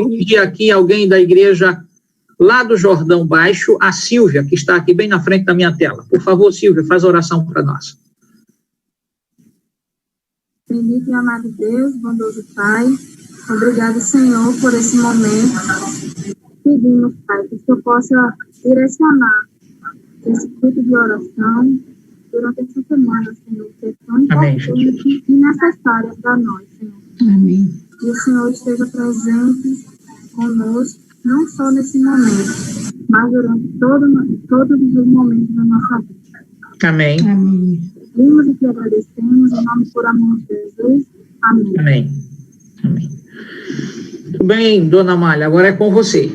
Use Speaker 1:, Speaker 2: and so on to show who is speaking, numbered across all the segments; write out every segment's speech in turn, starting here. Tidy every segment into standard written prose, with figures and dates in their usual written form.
Speaker 1: pedir aqui alguém da igreja lá do Jordão Baixo, a Silvia, que está aqui bem na frente da minha tela. Por favor, Silvia, faz a oração para nós.
Speaker 2: Bendito e amado Deus, bondoso Pai, obrigado, Senhor, por esse momento. Pedimos, Pai, que o Senhor possa direcionar esse tipo de oração durante essa semana, Senhor, que é tão importante e necessária para nós, Senhor.
Speaker 3: Amém.
Speaker 2: E o Senhor esteja presente conosco, não só nesse momento, mas durante todos os momentos da nossa vida.
Speaker 1: Amém.
Speaker 3: Amém.
Speaker 2: Pedimos e te agradecemos, em nome por amor de Jesus. Amém.
Speaker 1: Amém. Amém. Muito bem, dona Amália, agora é com você.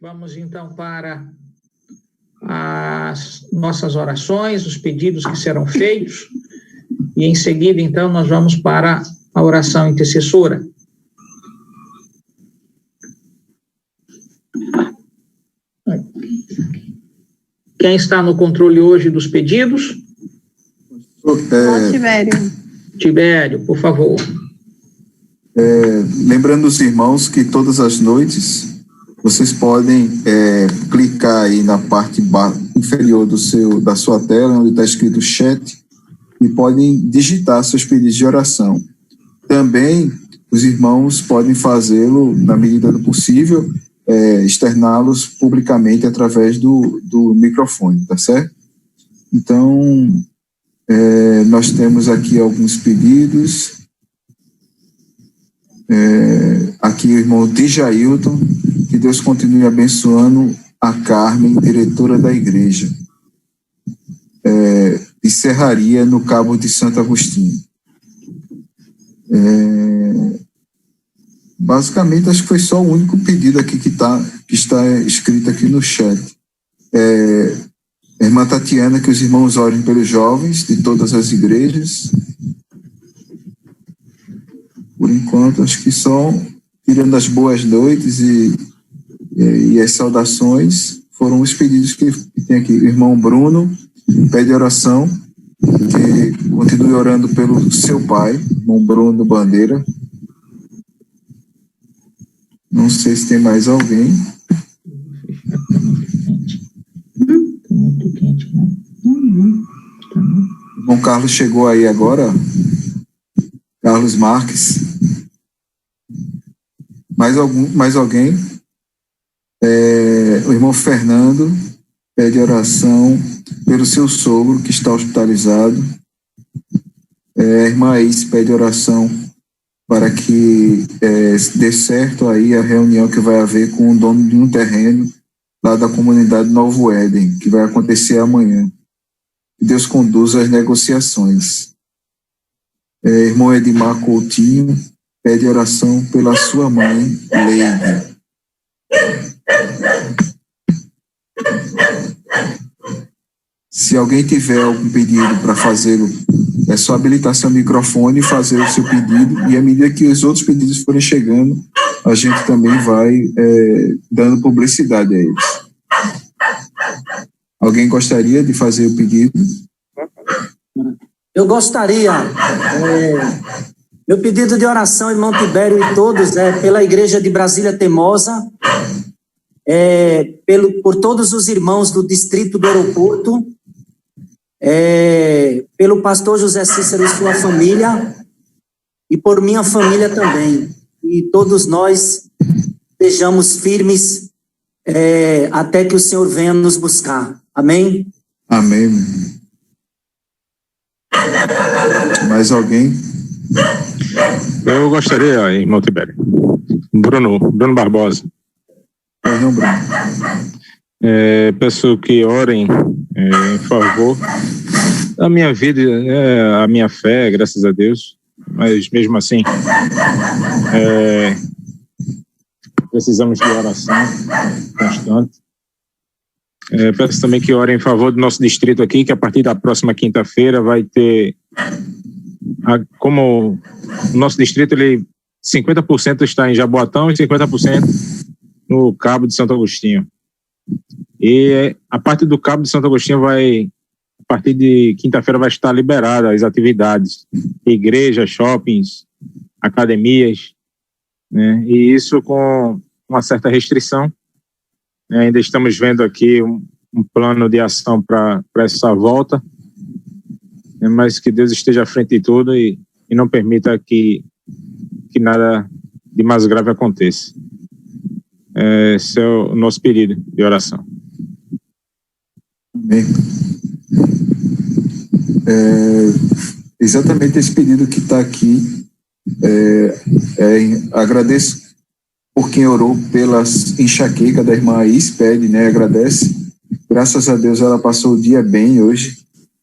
Speaker 1: Vamos então para as nossas orações, os pedidos que serão feitos, e em seguida, então, nós vamos para a oração intercessora. Quem está no controle hoje dos pedidos?
Speaker 3: Tibério.
Speaker 1: Tibério, por favor.
Speaker 4: Lembrando os irmãos que todas as noites vocês podem clicar aí na parte inferior da sua tela, onde está escrito chat, e podem digitar seus pedidos de oração. Também os irmãos podem fazê-lo, na medida do possível, externá-los publicamente através do microfone, tá certo? Então, nós temos aqui alguns pedidos. Aqui o irmão Dijailton, que Deus continue abençoando a Carmen, diretora da igreja, de Serraria, no Cabo de Santo Agostinho. Basicamente, acho que foi só o único pedido aqui que está escrito aqui no chat. Irmã Tatiana, que os irmãos orem pelos jovens de todas as igrejas. Por enquanto, acho que só, tirando as boas noites e as saudações, foram os pedidos que tem aqui. O irmão Bruno pede oração, que continue orando pelo seu pai, irmão Bruno Bandeira. Não sei se tem mais alguém.
Speaker 1: muito quente, não? Não. Tá bom.
Speaker 4: O irmão Carlos chegou aí agora. Carlos Marques. Mais alguém? O irmão Fernando pede oração pelo seu sogro que está hospitalizado. A irmã Aís pede oração para que dê certo aí a reunião que vai haver com o dono de um terreno lá da comunidade Novo Éden, que vai acontecer amanhã. Que Deus conduza as negociações. Irmão Edmar Coutinho pede oração pela sua mãe, Leide. Se alguém tiver algum pedido para fazê-lo, é só habilitar seu microfone e fazer o seu pedido, e à medida que os outros pedidos forem chegando, a gente também vai dando publicidade a eles. Alguém gostaria de fazer o pedido?
Speaker 3: Eu gostaria, meu pedido de oração, irmão Tibério e todos, pela Igreja de Brasília Teimosa, por todos os irmãos do Distrito do Aeroporto, pelo pastor José Cícero e sua família, e por minha família também. E todos nós estejamos firmes até que o Senhor venha nos buscar. Amém?
Speaker 4: Amém. Mais alguém?
Speaker 5: Eu gostaria, irmão Tibério. Bruno Barbosa.
Speaker 4: Não, Bruno.
Speaker 5: Peço que orem em favor da minha vida, a minha fé, graças a Deus, mas mesmo assim precisamos de oração constante. Peço também que orem em favor do nosso distrito aqui, que a partir da próxima quinta-feira vai ter, como o nosso distrito, 50% está em Jaboatão e 50% no Cabo de Santo Agostinho. E a parte do Cabo de Santo Agostinho a partir de quinta-feira vai estar liberada as atividades, igrejas, shoppings, academias, né? E isso com uma certa restrição. Ainda estamos vendo aqui um plano de ação para essa volta, mas que Deus esteja à frente de tudo e não permita que nada de mais grave aconteça. Esse é o nosso pedido de oração.
Speaker 4: Amém. Exatamente esse pedido que está aqui. Agradeço por quem orou pela enxaqueca da irmã Aís, pede, né? Agradece. Graças a Deus ela passou o dia bem hoje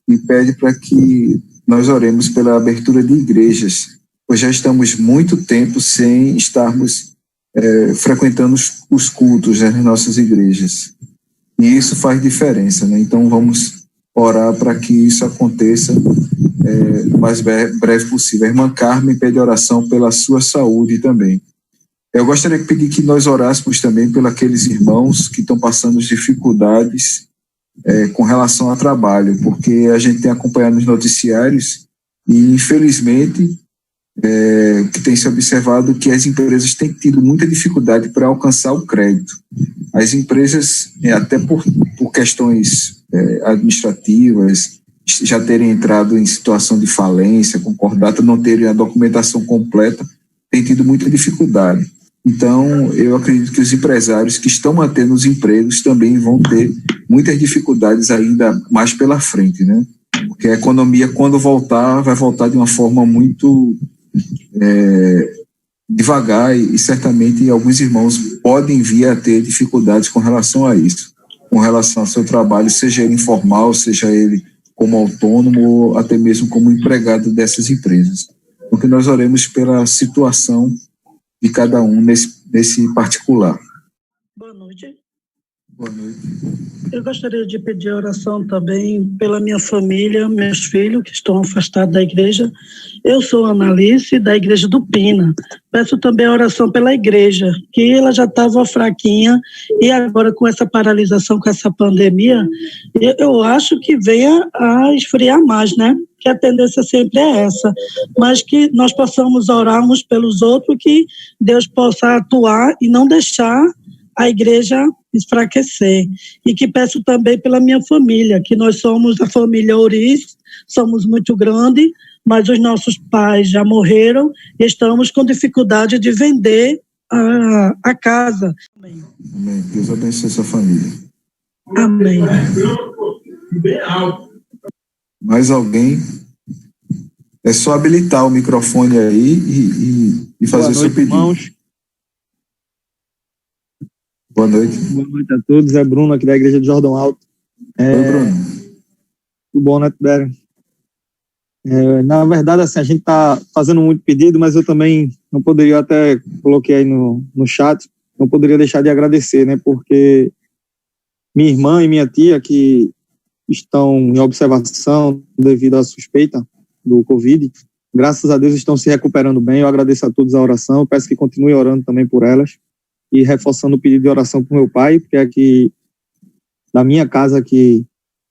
Speaker 4: e pede para que nós oremos pela abertura de igrejas, pois já estamos muito tempo sem estarmos frequentando os cultos, né, nas nossas igrejas. E isso faz diferença, né? Então vamos orar para que isso aconteça o mais breve possível. A irmã Carmen pede oração pela sua saúde também. Eu gostaria de pedir que nós orássemos também pelos aqueles irmãos que estão passando dificuldades com relação ao trabalho, porque a gente tem acompanhado os noticiários e, infelizmente, que tem se observado que as empresas têm tido muita dificuldade para alcançar o crédito. As empresas, até por questões administrativas, já terem entrado em situação de falência, concordata, não terem a documentação completa, têm tido muita dificuldade. Então, eu acredito que os empresários que estão mantendo os empregos também vão ter muitas dificuldades ainda mais pela frente, né? Porque a economia, quando voltar, vai voltar de uma forma muito devagar e certamente alguns irmãos podem vir a ter dificuldades com relação a isso, com relação ao seu trabalho, seja ele informal, seja ele como autônomo ou até mesmo como empregado dessas empresas. Porque nós oremos pela situação de cada um nesse particular.
Speaker 6: Boa noite.
Speaker 4: Boa noite.
Speaker 6: Eu gostaria de pedir oração também pela minha família, meus filhos que estão afastados da igreja. Eu sou Analice, da igreja do Pina. Peço também oração pela igreja, que ela já estava fraquinha e agora com essa paralisação, com essa pandemia, eu acho que venha a esfriar mais, né? Que a tendência sempre é essa, mas que nós possamos orar uns pelos outros, que Deus possa atuar e não deixar a igreja enfraquecer. E que peço também pela minha família, que nós somos a família Ouriz, somos muito grande, mas os nossos pais já morreram e estamos com dificuldade de vender a casa. Amém.
Speaker 4: Amém. Deus abençoe sua família.
Speaker 6: Amém.
Speaker 4: Mais alguém? É só habilitar o microfone aí e fazer o seu pedido.
Speaker 7: Irmãos.
Speaker 4: Boa noite.
Speaker 7: Boa noite a todos. É Bruno aqui da Igreja do Jordão Alto.
Speaker 4: Oi, Bruno.
Speaker 7: Tudo bom, né, Tibério? Na verdade, assim, a gente está fazendo muito pedido, mas eu também não poderia, eu até coloquei aí no chat, não poderia deixar de agradecer, né, porque minha irmã e minha tia, que estão em observação devido à suspeita do Covid, graças a Deus estão se recuperando bem. Eu agradeço a todos a oração, eu peço que continue orando também por elas e reforçando o pedido de oração para o meu pai, porque aqui da minha casa, que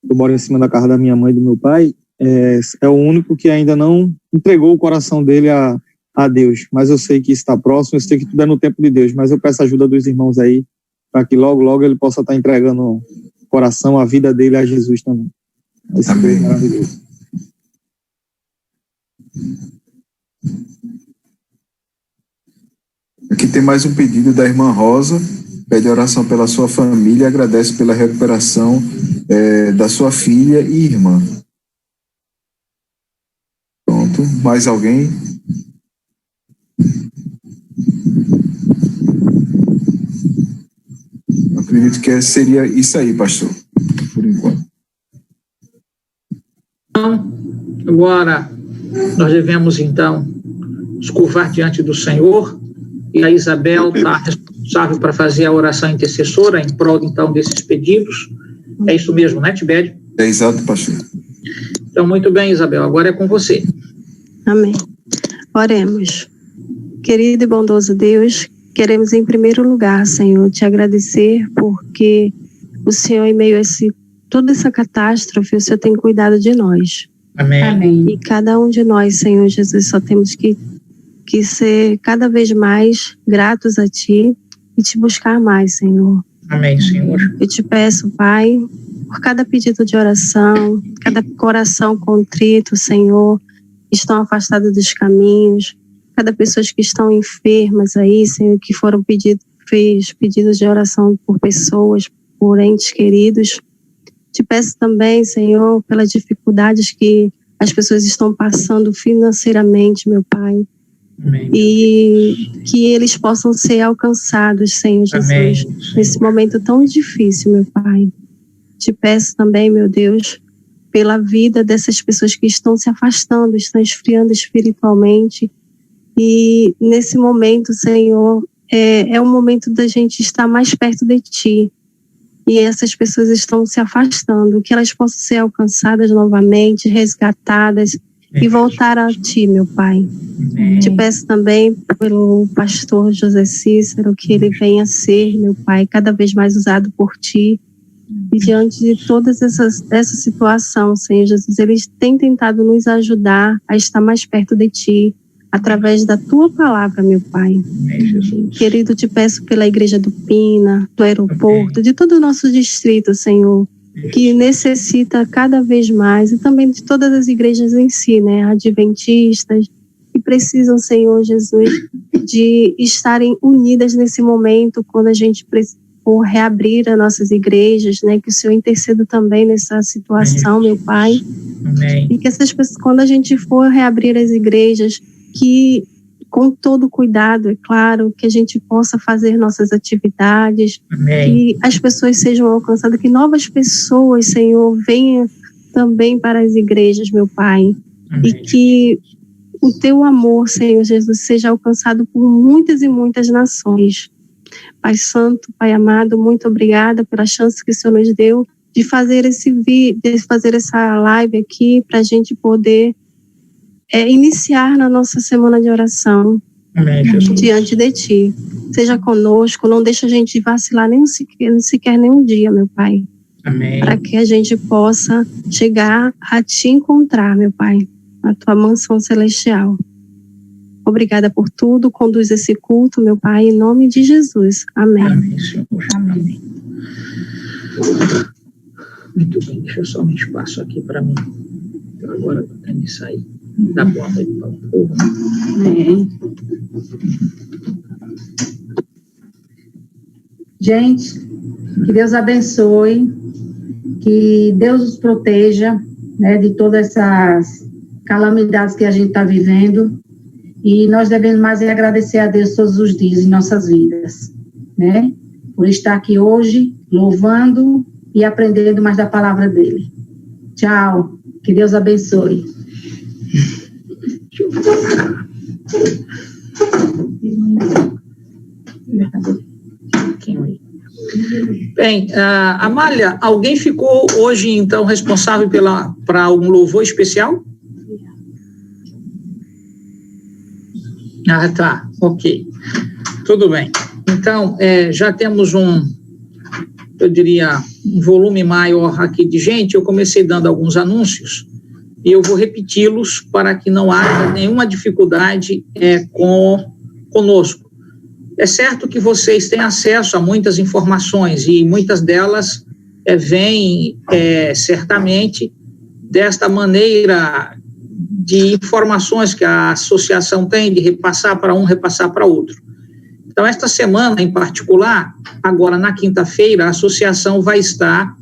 Speaker 7: eu moro em cima da casa da minha mãe e do meu pai, é o único que ainda não entregou o coração dele a Deus, mas eu sei que está próximo, eu sei que tudo é no tempo de Deus, mas eu peço a ajuda dos irmãos aí, para que logo, logo ele possa estar entregando o coração, a vida dele a Jesus também. Esse
Speaker 4: Amém.
Speaker 7: é maravilhoso.
Speaker 4: Aqui tem mais um pedido da irmã Rosa, pede oração pela sua família e agradece pela recuperação da sua filha e irmã. Pronto, mais alguém? Eu acredito que seria isso aí, pastor, por enquanto.
Speaker 1: Agora, nós devemos, então, nos curvar diante do Senhor, e a Isabel está responsável para fazer a oração intercessora em prol, então, desses pedidos. É isso mesmo, né, Tibério?
Speaker 4: É exato, pastor.
Speaker 1: Então, muito bem, Isabel, agora é com você.
Speaker 8: Amém. Oremos. Querido e bondoso Deus, queremos em primeiro lugar, Senhor, te agradecer porque o Senhor, em meio a toda essa catástrofe, o Senhor tem cuidado de nós.
Speaker 1: Amém.
Speaker 8: Amém. E cada um de nós, Senhor Jesus, só temos que ser cada vez mais gratos a Ti e te buscar mais, Senhor.
Speaker 1: Amém, Senhor.
Speaker 8: Eu te peço, Pai, por cada pedido de oração, cada coração contrito, Senhor, que estão afastados dos caminhos, cada pessoas que estão enfermas aí, Senhor, que foram fez pedidos de oração por pessoas, por entes queridos. Te peço também, Senhor, pelas dificuldades que as pessoas estão passando financeiramente, meu Pai.
Speaker 1: Amém.
Speaker 8: E que eles possam ser alcançados, Senhor Jesus,
Speaker 1: Amém.
Speaker 8: nesse momento tão difícil, meu Pai. Te peço também, meu Deus, pela vida dessas pessoas que estão se afastando, estão esfriando espiritualmente. E nesse momento, Senhor, é um momento da gente estar mais perto de Ti. E essas pessoas estão se afastando, que elas possam ser alcançadas novamente, resgatadas e voltar a Ti, meu Pai.
Speaker 1: Amém.
Speaker 8: Te peço também pelo pastor José Cícero, que ele venha ser, meu Pai, cada vez mais usado por Ti. E diante de todas essa situação, Senhor Jesus, eles têm tentado nos ajudar a estar mais perto de Ti, através da Tua palavra, meu Pai.
Speaker 1: Amém, Jesus.
Speaker 8: Querido, te peço pela Igreja do Pina, do aeroporto, de todo o nosso distrito, Senhor, que necessita cada vez mais, e também de todas as igrejas em si, né, adventistas, que precisam, Senhor Jesus, de estarem unidas nesse momento, quando a gente for reabrir as nossas igrejas, né, que o Senhor interceda também nessa situação, meu Pai.
Speaker 1: Amém.
Speaker 8: E que essas pessoas, quando a gente for reabrir as igrejas, que com todo cuidado, é claro, que a gente possa fazer nossas atividades,
Speaker 1: Amém.
Speaker 8: que as pessoas sejam alcançadas, que novas pessoas, Senhor, venham também para as igrejas, meu Pai.
Speaker 1: Amém.
Speaker 8: E que o Teu amor, Senhor Jesus, seja alcançado por muitas e muitas nações. Pai Santo, Pai amado, muito obrigada pela chance que o Senhor nos deu de fazer essa live aqui, para a gente poder iniciar na nossa semana de oração.
Speaker 1: Amém, Jesus.
Speaker 8: Diante de Ti. Seja conosco, não deixa a gente vacilar nem sequer nenhum dia, meu Pai.
Speaker 1: Amém.
Speaker 8: Para que a gente possa chegar a Te encontrar, meu Pai, na Tua mansão celestial. Obrigada por tudo, conduz esse culto, meu Pai, em nome de Jesus. Amém.
Speaker 1: Amém, Senhor. Amém. Muito bem, deixa eu só um espaço aqui para mim. Eu agora estou tendo que sair. Dá boa noite para o povo.
Speaker 9: Gente, que Deus abençoe, que Deus os proteja, né, de todas essas calamidades que a gente está vivendo, e nós devemos mais agradecer a Deus todos os dias em nossas vidas, né, por estar aqui hoje, louvando e aprendendo mais da palavra dele. Tchau, que Deus abençoe.
Speaker 1: Bem, Amália, alguém ficou hoje, então, responsável para algum louvor especial? Ah, tá, ok. Tudo bem. Então, já temos eu diria, um volume maior aqui de gente. Eu comecei dando alguns anúncios e eu vou repeti-los para que não haja nenhuma dificuldade conosco. É certo que vocês têm acesso a muitas informações e muitas delas vêm certamente desta maneira de informações que a associação tem de repassar para um, repassar para outro. Então, esta semana em particular, agora na quinta-feira, a associação vai estar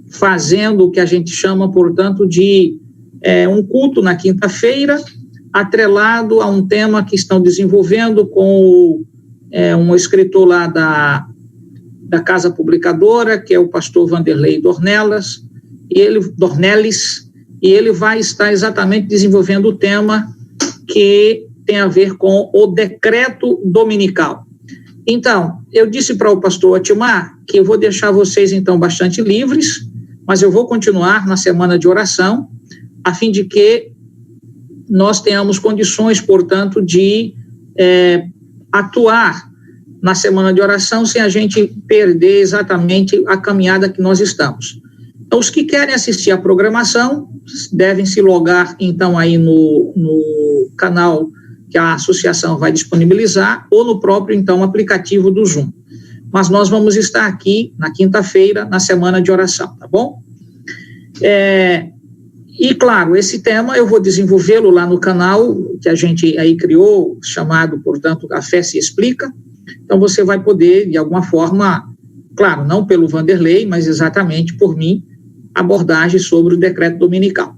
Speaker 1: fazendo o que a gente chama, portanto, de um culto na quinta-feira, atrelado a um tema que estão desenvolvendo com um escritor lá da Casa Publicadora, que é o pastor Vanderlei Dornelis, e ele vai estar exatamente desenvolvendo o tema que tem a ver com o decreto dominical. Então, eu disse para o pastor Otimar que eu vou deixar vocês, então, bastante livres, mas eu vou continuar na semana de oração, a fim de que nós tenhamos condições, portanto, de atuar na semana de oração sem a gente perder exatamente a caminhada que nós estamos. Então, os que querem assistir à programação devem se logar, então, aí no canal que a associação vai disponibilizar, ou no próprio, então, aplicativo do Zoom. Mas nós vamos estar aqui na quinta-feira, na semana de oração, tá bom? E, claro, esse tema eu vou desenvolvê-lo lá no canal que a gente aí criou, chamado, portanto, A Fé Se Explica. Então, você vai poder, de alguma forma, claro, não pelo Vanderlei, mas exatamente por mim, abordagem sobre o decreto dominical.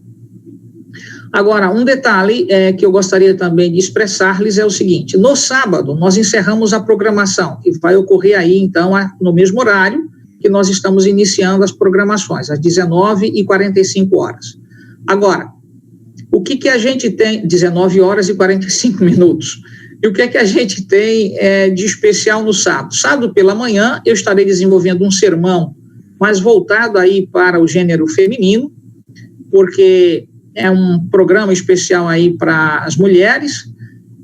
Speaker 1: Agora, um detalhe que eu gostaria também de expressar-lhes é o seguinte: no sábado, nós encerramos a programação, que vai ocorrer aí, então, no mesmo horário que nós estamos iniciando as programações, às 19h45. Agora, o que a gente tem, 19h45. E o que a gente tem de especial no sábado? Sábado pela manhã, eu estarei desenvolvendo um sermão mais voltado aí para o gênero feminino, porque é um programa especial aí para as mulheres,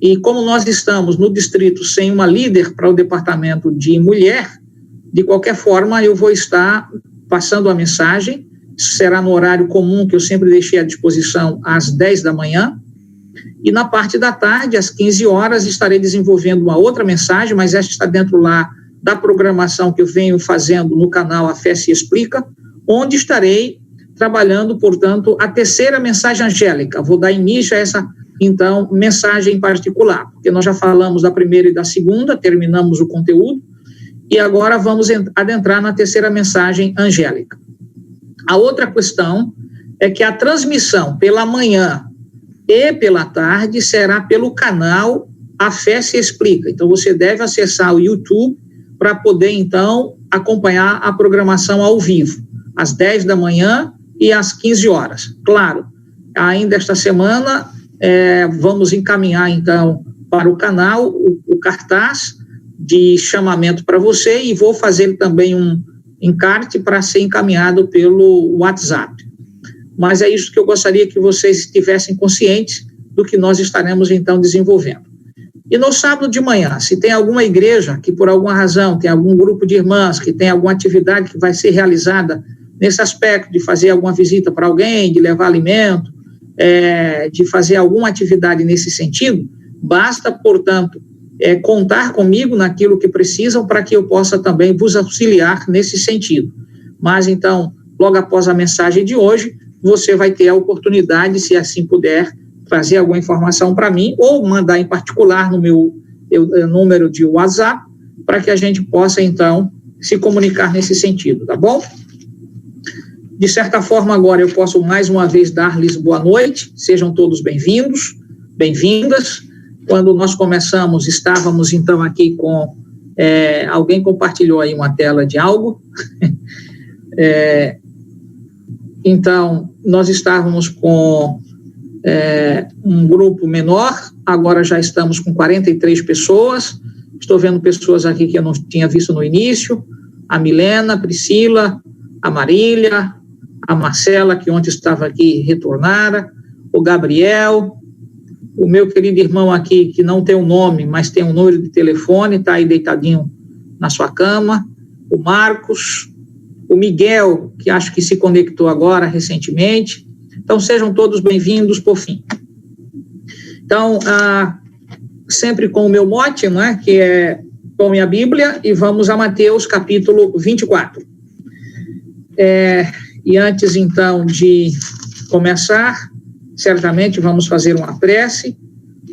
Speaker 1: e como nós estamos no distrito sem uma líder para o departamento de mulher, de qualquer forma eu vou estar passando a mensagem. Será no horário comum que eu sempre deixei à disposição, às 10 da manhã, e na parte da tarde, às 15 horas, estarei desenvolvendo uma outra mensagem, mas esta está dentro lá da programação que eu venho fazendo no canal A Fé Se Explica, onde estarei trabalhando, portanto, a terceira mensagem angélica. Vou dar início a essa, então, mensagem em particular, porque nós já falamos da primeira e da segunda, terminamos o conteúdo, e agora vamos adentrar na terceira mensagem angélica. A outra questão é que a transmissão pela manhã e pela tarde será pelo canal A Fé Se Explica. Então, você deve acessar o YouTube para poder, então, acompanhar a programação ao vivo, às 10 da manhã e às 15 horas. Claro, ainda esta semana, vamos encaminhar, então, para o canal o cartaz de chamamento para você, e vou fazer também um encarte para ser encaminhado pelo WhatsApp. Mas é isso que eu gostaria que vocês estivessem conscientes do que nós estaremos, então, desenvolvendo. E no sábado de manhã, se tem alguma igreja que, por alguma razão, tem algum grupo de irmãs que tem alguma atividade que vai ser realizada nesse aspecto de fazer alguma visita para alguém, de levar alimento, de fazer alguma atividade nesse sentido, basta, portanto, contar comigo naquilo que precisam para que eu possa também vos auxiliar nesse sentido. Mas, então, logo após a mensagem de hoje, você vai ter a oportunidade, se assim puder, trazer alguma informação para mim ou mandar em particular no meu número de WhatsApp para que a gente possa, então, se comunicar nesse sentido, tá bom? De certa forma, agora eu posso mais uma vez dar-lhes boa noite, sejam todos bem-vindos, bem-vindas. Quando nós começamos, estávamos então aqui com, alguém compartilhou aí uma tela de algo, então nós estávamos com um grupo menor, agora já estamos com 43 pessoas, estou vendo pessoas aqui que eu não tinha visto no início, a Milena, a Priscila, a Marília, a Marcela, que ontem estava aqui, retornara, o Gabriel, o meu querido irmão aqui, que não tem um nome, mas tem um número de telefone, está aí deitadinho na sua cama, o Marcos, o Miguel, que acho que se conectou agora recentemente. Então, sejam todos bem-vindos, por fim. Então, sempre com o meu mote, né, que é tome a Bíblia e vamos a Mateus, capítulo 24. E antes, então, de começar, certamente vamos fazer uma prece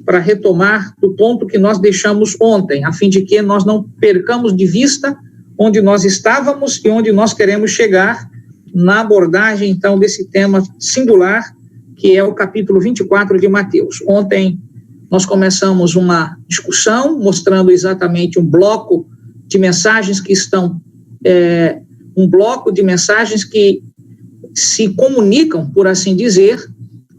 Speaker 1: para retomar do ponto que nós deixamos ontem, a fim de que nós não percamos de vista onde nós estávamos e onde nós queremos chegar na abordagem, então, desse tema singular, que é o capítulo 24 de Mateus. Ontem nós começamos uma discussão mostrando exatamente um bloco de mensagens que estão, um bloco de mensagens que se comunicam, por assim dizer,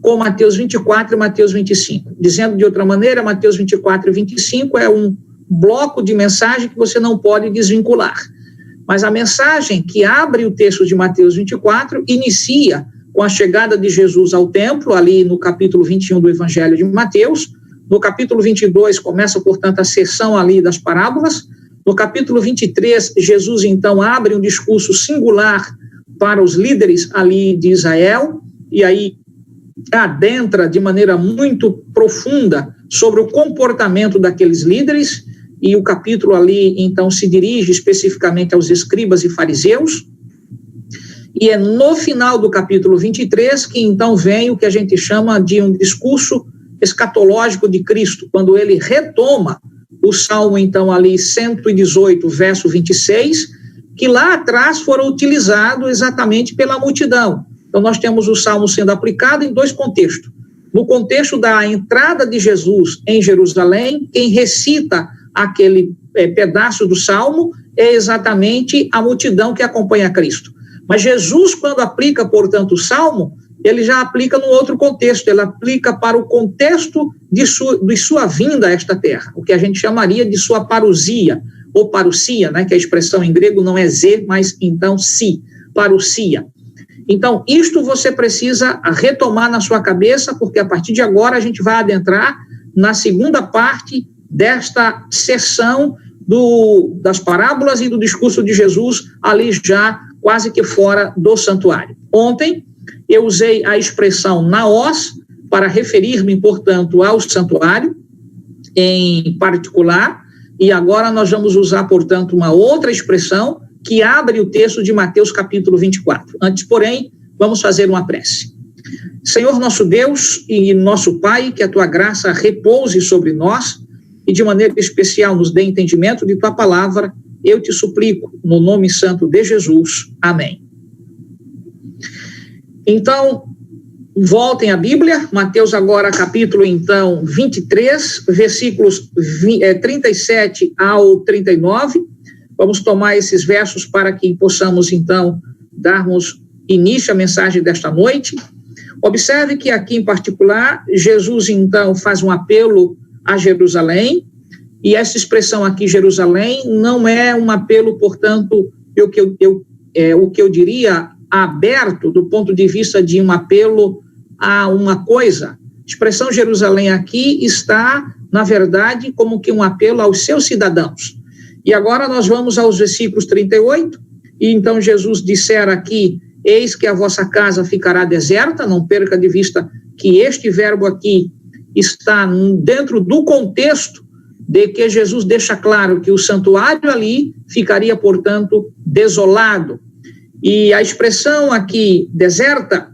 Speaker 1: com Mateus 24 e Mateus 25. Dizendo de outra maneira, Mateus 24 e 25 é um bloco de mensagem que você não pode desvincular. Mas a mensagem que abre o texto de Mateus 24 inicia com a chegada de Jesus ao templo, ali no capítulo 21 do Evangelho de Mateus. No capítulo 22 começa, portanto, a sessão ali das parábolas. No capítulo 23, Jesus, então, abre um discurso singular para os líderes ali de Israel, e aí adentra de maneira muito profunda sobre o comportamento daqueles líderes, e o capítulo ali, então, se dirige especificamente aos escribas e fariseus, e é no final do capítulo 23 que, então, vem o que a gente chama de um discurso escatológico de Cristo, quando ele retoma o Salmo, então, ali 118, verso 26, que lá atrás foram utilizados exatamente pela multidão. Então, nós temos o Salmo sendo aplicado em dois contextos. No contexto da entrada de Jesus em Jerusalém, quem recita aquele pedaço do Salmo é exatamente a multidão que acompanha Cristo. Mas Jesus, quando aplica, portanto, o Salmo, ele já aplica num outro contexto, ele aplica para o contexto de sua vinda a esta terra, o que a gente chamaria de sua parousia, ou parousia, né, que a expressão em grego não é z, mas então si, parousia. Então, isto você precisa retomar na sua cabeça, porque a partir de agora a gente vai adentrar na segunda parte desta sessão das parábolas e do discurso de Jesus, ali já quase que fora do santuário. Ontem, eu usei a expressão naos para referir-me, portanto, ao santuário em particular, e agora nós vamos usar, portanto, uma outra expressão que abre o texto de Mateus capítulo 24. Antes, porém, vamos fazer uma prece. Senhor nosso Deus e nosso Pai, que a tua graça repouse sobre nós e de maneira especial nos dê entendimento de tua palavra, eu te suplico, no nome santo de Jesus. Amém. Então, voltem à Bíblia, Mateus agora capítulo, então, 23, versículos 37 ao 39. Vamos tomar esses versos para que possamos, então, darmos início à mensagem desta noite. Observe que aqui, em particular, Jesus, então, faz um apelo a Jerusalém, e essa expressão aqui, Jerusalém, não é um apelo, portanto, o que eu diria, aberto do ponto de vista de um apelo a uma coisa. A expressão Jerusalém aqui está, na verdade, como que um apelo aos seus cidadãos. E agora nós vamos aos versículos 38, e então Jesus dissera aqui, eis que a vossa casa ficará deserta, não perca de vista que este verbo aqui está dentro do contexto de que Jesus deixa claro que o santuário ali ficaria, portanto, desolado. E a expressão aqui, deserta,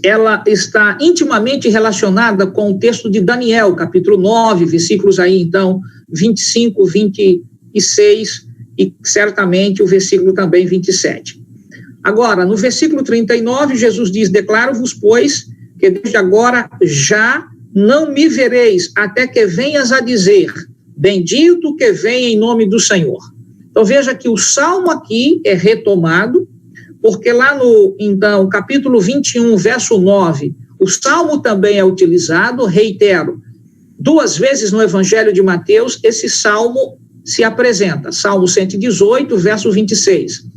Speaker 1: ela está intimamente relacionada com o texto de Daniel, capítulo 9, versículos aí, então, 25, 26 e certamente o versículo também 27. Agora, no versículo 39, Jesus diz, declaro-vos, pois, que desde agora já não me vereis, até que venhas a dizer, bendito que vem em nome do Senhor. Então, veja que o salmo aqui é retomado, porque lá no, então, capítulo 21, verso 9, o salmo também é utilizado, reitero, 2 vezes no Evangelho de Mateus, esse salmo se apresenta, Salmo 118, verso 26.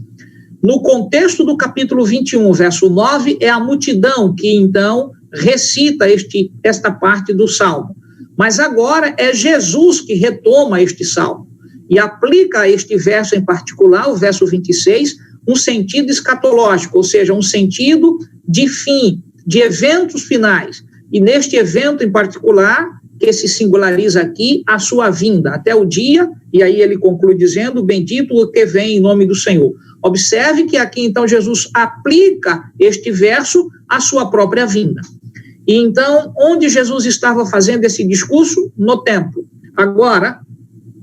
Speaker 1: No contexto do capítulo 21, verso 9, é a multidão que, então, recita esta parte do salmo. Mas agora é Jesus que retoma este salmo e aplica a este verso em particular, o verso 26, um sentido escatológico, ou seja, um sentido de fim, de eventos finais. E neste evento em particular, que se singulariza aqui, a sua vinda, até o dia, e aí ele conclui dizendo, bendito o que vem em nome do Senhor. Observe que aqui, então, Jesus aplica este verso à sua própria vinda. E então, onde Jesus estava fazendo esse discurso? No templo. Agora,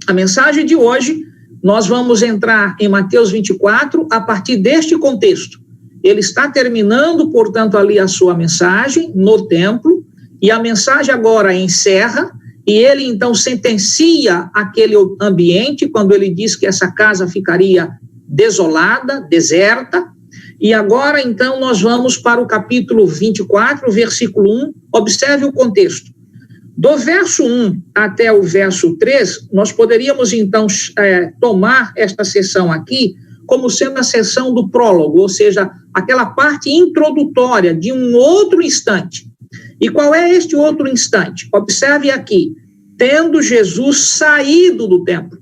Speaker 1: a mensagem de hoje, nós vamos entrar em Mateus 24 a partir deste contexto. Ele está terminando, portanto, ali a sua mensagem no templo, e a mensagem agora encerra, e ele então sentencia aquele ambiente, quando ele diz que essa casa ficaria desolada, deserta, e agora então nós vamos para o capítulo 24, versículo 1, observe o contexto. Do verso 1 até o verso 3, nós poderíamos então tomar esta sessão aqui como sendo a sessão do prólogo, ou seja, aquela parte introdutória de um outro instante. E qual é este outro instante? Observe aqui, tendo Jesus saído do templo.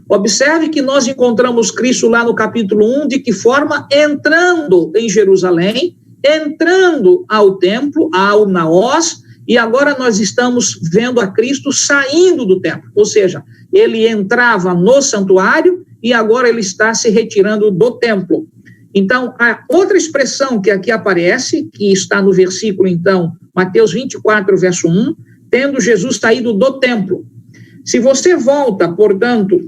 Speaker 1: Observe que nós encontramos Cristo lá no capítulo 1, de que forma? Entrando em Jerusalém, entrando ao templo, ao naós, e agora nós estamos vendo a Cristo saindo do templo, ou seja, ele entrava no santuário e agora ele está se retirando do templo. Então, a outra expressão que aqui aparece, que está no versículo, então, Mateus 24, verso 1, tendo Jesus saído do templo. Se você volta, portanto,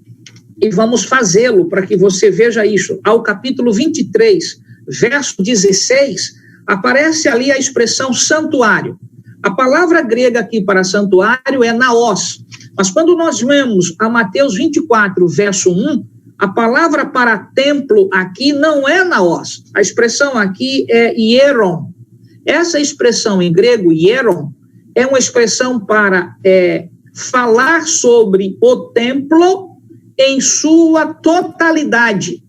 Speaker 1: e vamos fazê-lo para que você veja isso, ao capítulo 23, verso 16, aparece ali a expressão santuário. A palavra grega aqui para santuário é naos, mas quando nós vemos a Mateus 24, verso 1, a palavra para templo aqui não é naos, a expressão aqui é hieron. Essa expressão em grego, hieron, é uma expressão para falar sobre o templo em sua totalidade.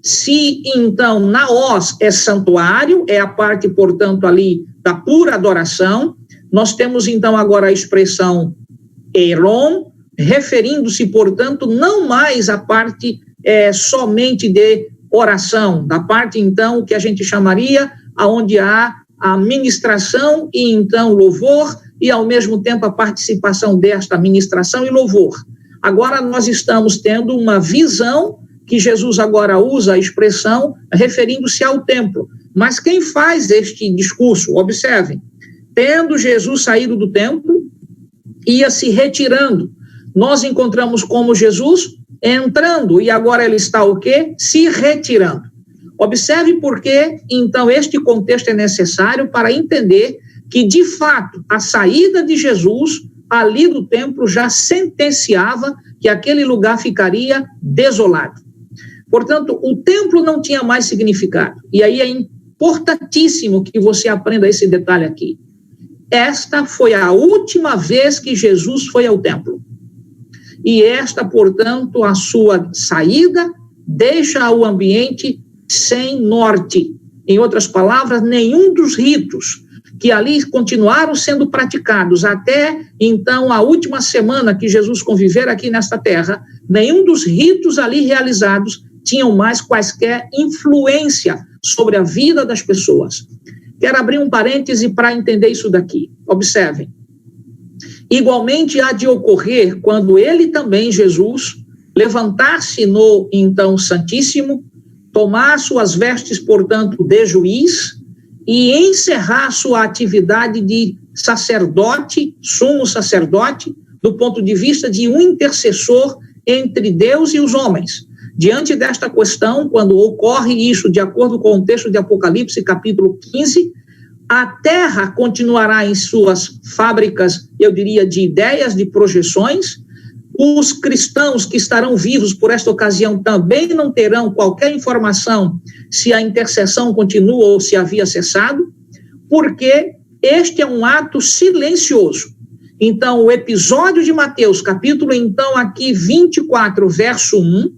Speaker 1: Se, então, naos é santuário, é a parte, portanto, ali da pura adoração, nós temos, então, agora a expressão hieron, referindo-se, portanto, não mais à parte somente de oração, da parte, então, que a gente chamaria, aonde há a ministração e, então, louvor, e, ao mesmo tempo, a participação desta ministração e louvor. Agora, nós estamos tendo uma visão, que Jesus agora usa a expressão, referindo-se ao templo. Mas quem faz este discurso? Observem, tendo Jesus saído do templo, ia se retirando. Nós encontramos como Jesus entrando, e agora ele está o quê? Se retirando. Observe porque, então, este contexto é necessário para entender que, de fato, a saída de Jesus ali do templo já sentenciava que aquele lugar ficaria desolado. Portanto, o templo não tinha mais significado. E aí é importantíssimo que você aprenda esse detalhe aqui. Esta foi a última vez que Jesus foi ao templo. E esta, portanto, a sua saída deixa o ambiente sem norte. Em outras palavras, nenhum dos ritos que ali continuaram sendo praticados até, então, a última semana que Jesus conviver aqui nesta terra, nenhum dos ritos ali realizados tinham mais quaisquer influência sobre a vida das pessoas. Quero abrir um parêntese para entender isso daqui. Observem. Igualmente há de ocorrer quando ele também, Jesus, levantar-se no então Santíssimo, tomar suas vestes, portanto, de juiz e encerrar sua atividade de sacerdote, sumo sacerdote, do ponto de vista de um intercessor entre Deus e os homens. Diante desta questão, quando ocorre isso, de acordo com o texto de Apocalipse, capítulo 15, a terra continuará em suas fábricas, eu diria, de ideias, de projeções. Os cristãos que estarão vivos por esta ocasião também não terão qualquer informação se a intercessão continua ou se havia cessado, porque este é um ato silencioso. Então, o episódio de Mateus, capítulo, então, aqui 24, verso 1,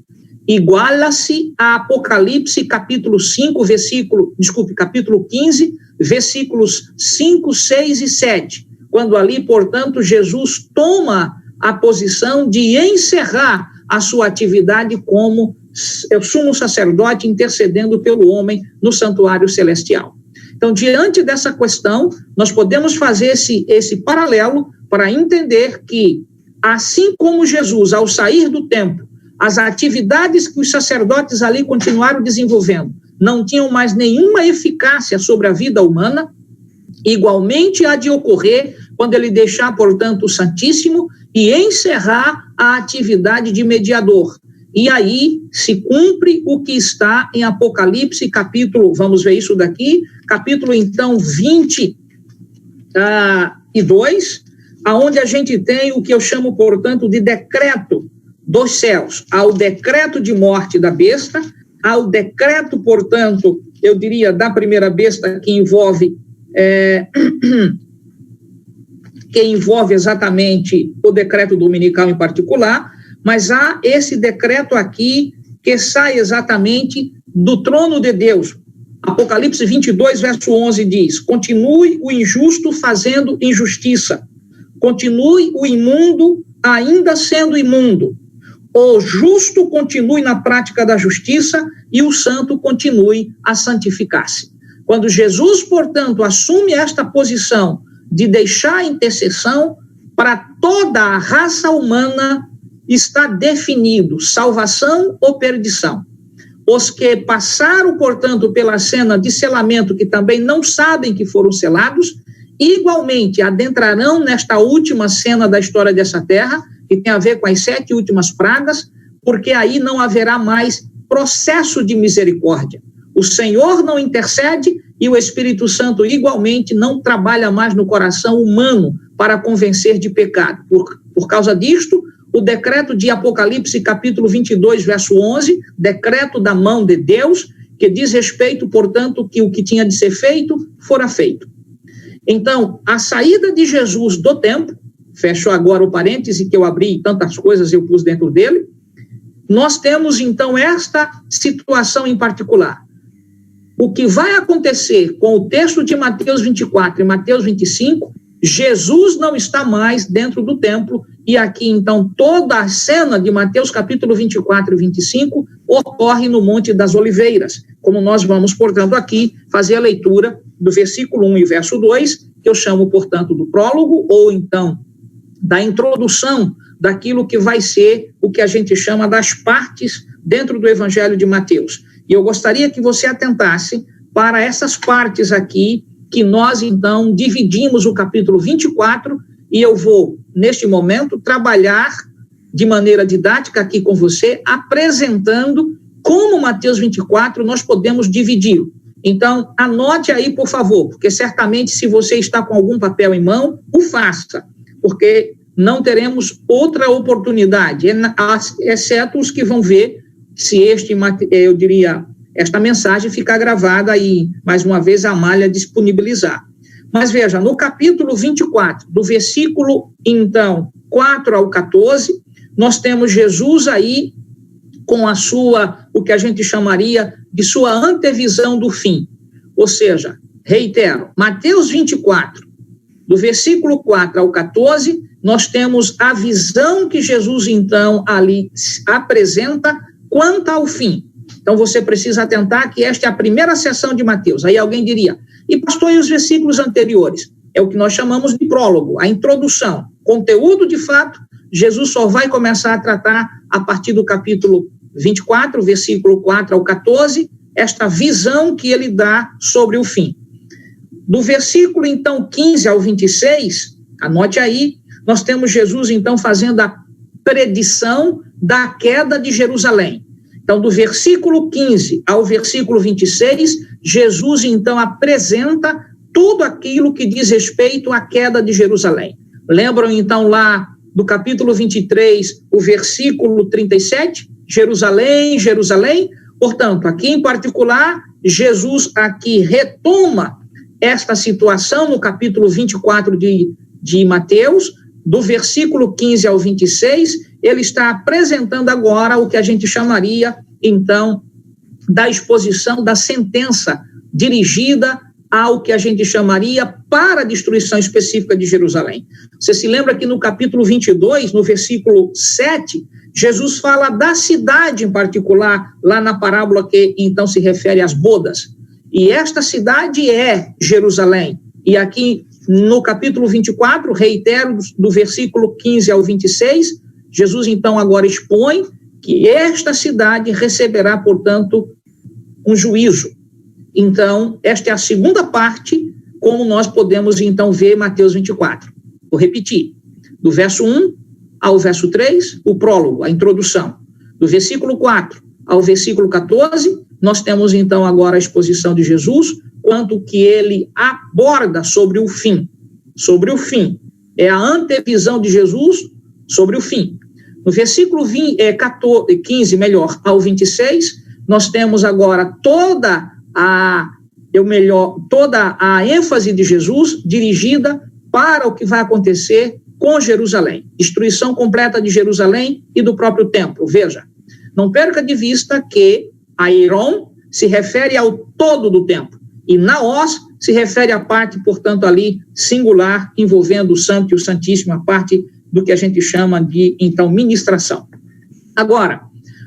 Speaker 1: iguala-se a Apocalipse, capítulo 15, versículos 5, 6 e 7, quando ali, portanto, Jesus toma a posição de encerrar a sua atividade como sumo sacerdote intercedendo pelo homem no santuário celestial. Então, diante dessa questão, nós podemos fazer esse paralelo para entender que, assim como Jesus, ao sair do templo, as atividades que os sacerdotes ali continuaram desenvolvendo não tinham mais nenhuma eficácia sobre a vida humana, igualmente há de ocorrer quando ele deixar, portanto, o Santíssimo e encerrar a atividade de mediador. E aí se cumpre o que está em Apocalipse, capítulo, vamos ver isso daqui, capítulo, então, 22, aonde a gente tem o que eu chamo, portanto, de decreto dos céus. Há o decreto de morte da besta, há o decreto, portanto, eu diria, da primeira besta, que envolve exatamente o decreto dominical em particular, mas há esse decreto aqui que sai exatamente do trono de Deus. Apocalipse 22, verso 11 diz: continue o injusto fazendo injustiça, continue o imundo ainda sendo imundo, o justo continue na prática da justiça e o santo continue a santificar-se. Quando Jesus, portanto, assume esta posição de deixar a intercessão, para toda a raça humana está definido salvação ou perdição. Os que passaram, portanto, pela cena de selamento, que também não sabem que foram selados, igualmente adentrarão nesta última cena da história dessa terra, que tem a ver com as 7 últimas pragas, porque aí não haverá mais processo de misericórdia. O Senhor não intercede e o Espírito Santo igualmente não trabalha mais no coração humano para convencer de pecado. Por causa disto, o decreto de Apocalipse, capítulo 22, verso 11, decreto da mão de Deus, que diz respeito, portanto, que o que tinha de ser feito, fora feito. Então, a saída de Jesus do templo, fecho agora o parêntese que eu abri, tantas coisas eu pus dentro dele, nós temos, então, esta situação em particular. O que vai acontecer com o texto de Mateus 24 e Mateus 25, Jesus não está mais dentro do templo, e aqui, então, toda a cena de Mateus capítulo 24 e 25 ocorre no Monte das Oliveiras, como nós vamos, portanto, aqui fazer a leitura do versículo 1 e verso 2, que eu chamo, portanto, do prólogo, ou então da introdução daquilo que vai ser o que a gente chama das partes dentro do Evangelho de Mateus. E eu gostaria que você atentasse para essas partes aqui, que nós, então, dividimos o capítulo 24, e eu vou, neste momento, trabalhar de maneira didática aqui com você, apresentando como Mateus 24 nós podemos dividi-lo. Então, anote aí, por favor, porque certamente, se você está com algum papel em mão, o faça, porque não teremos outra oportunidade, exceto os que vão ver se eu diria, esta mensagem ficar gravada e, mais uma vez, a Amália disponibilizar. Mas veja, no capítulo 24, do versículo, então, 4 ao 14, nós temos Jesus aí com a sua, o que a gente chamaria de sua antevisão do fim. Ou seja, reitero, Mateus 24, do versículo 4 ao 14, nós temos a visão que Jesus, então, ali apresenta quanto ao fim. Então, você precisa atentar que esta é a primeira sessão de Mateus. Aí alguém diria, e pastor, e os versículos anteriores? é o que nós chamamos de prólogo, a introdução. Conteúdo, de fato, Jesus só vai começar a tratar a partir do capítulo 24, versículo 4 ao 14, esta visão que ele dá sobre o fim. Do versículo, então, 15 ao 26, anote aí, nós temos Jesus, então, fazendo a predição da queda de Jerusalém. Então, do versículo 15 ao versículo 26, Jesus, então, apresenta tudo aquilo que diz respeito à queda de Jerusalém. Lembram, então, lá do capítulo 23, o versículo 37? Jerusalém, Jerusalém. Portanto, aqui em particular, Jesus aqui retoma esta situação no capítulo 24 de Mateus, do versículo 15 ao 26, ele está apresentando agora o que a gente chamaria, então, da exposição da sentença dirigida ao que a gente chamaria para a destruição específica de Jerusalém. Você se lembra que no capítulo 22, no versículo 7, Jesus fala da cidade em particular, lá na parábola que então se refere às bodas. E esta cidade é Jerusalém. E aqui no capítulo 24, reitero, do versículo 15 ao 26, Jesus então agora expõe que esta cidade receberá, portanto, um juízo. Então, esta é a segunda parte, como nós podemos então ver Mateus 24. Vou repetir. Do verso 1 ao verso 3, o prólogo, a introdução. Do versículo 4 ao versículo 14, nós temos então agora a exposição de Jesus, quanto que ele aborda sobre o fim. Sobre o fim. É a antevisão de Jesus sobre o fim. No versículo 15, ao 26, nós temos agora toda a ênfase de Jesus dirigida para o que vai acontecer com Jerusalém. Destruição completa de Jerusalém e do próprio templo. Veja, não perca de vista que Airon se refere ao todo do templo e Naós se refere à parte, portanto, ali singular, envolvendo o santo e o santíssimo, a parte do que a gente chama de, então, ministração. Agora,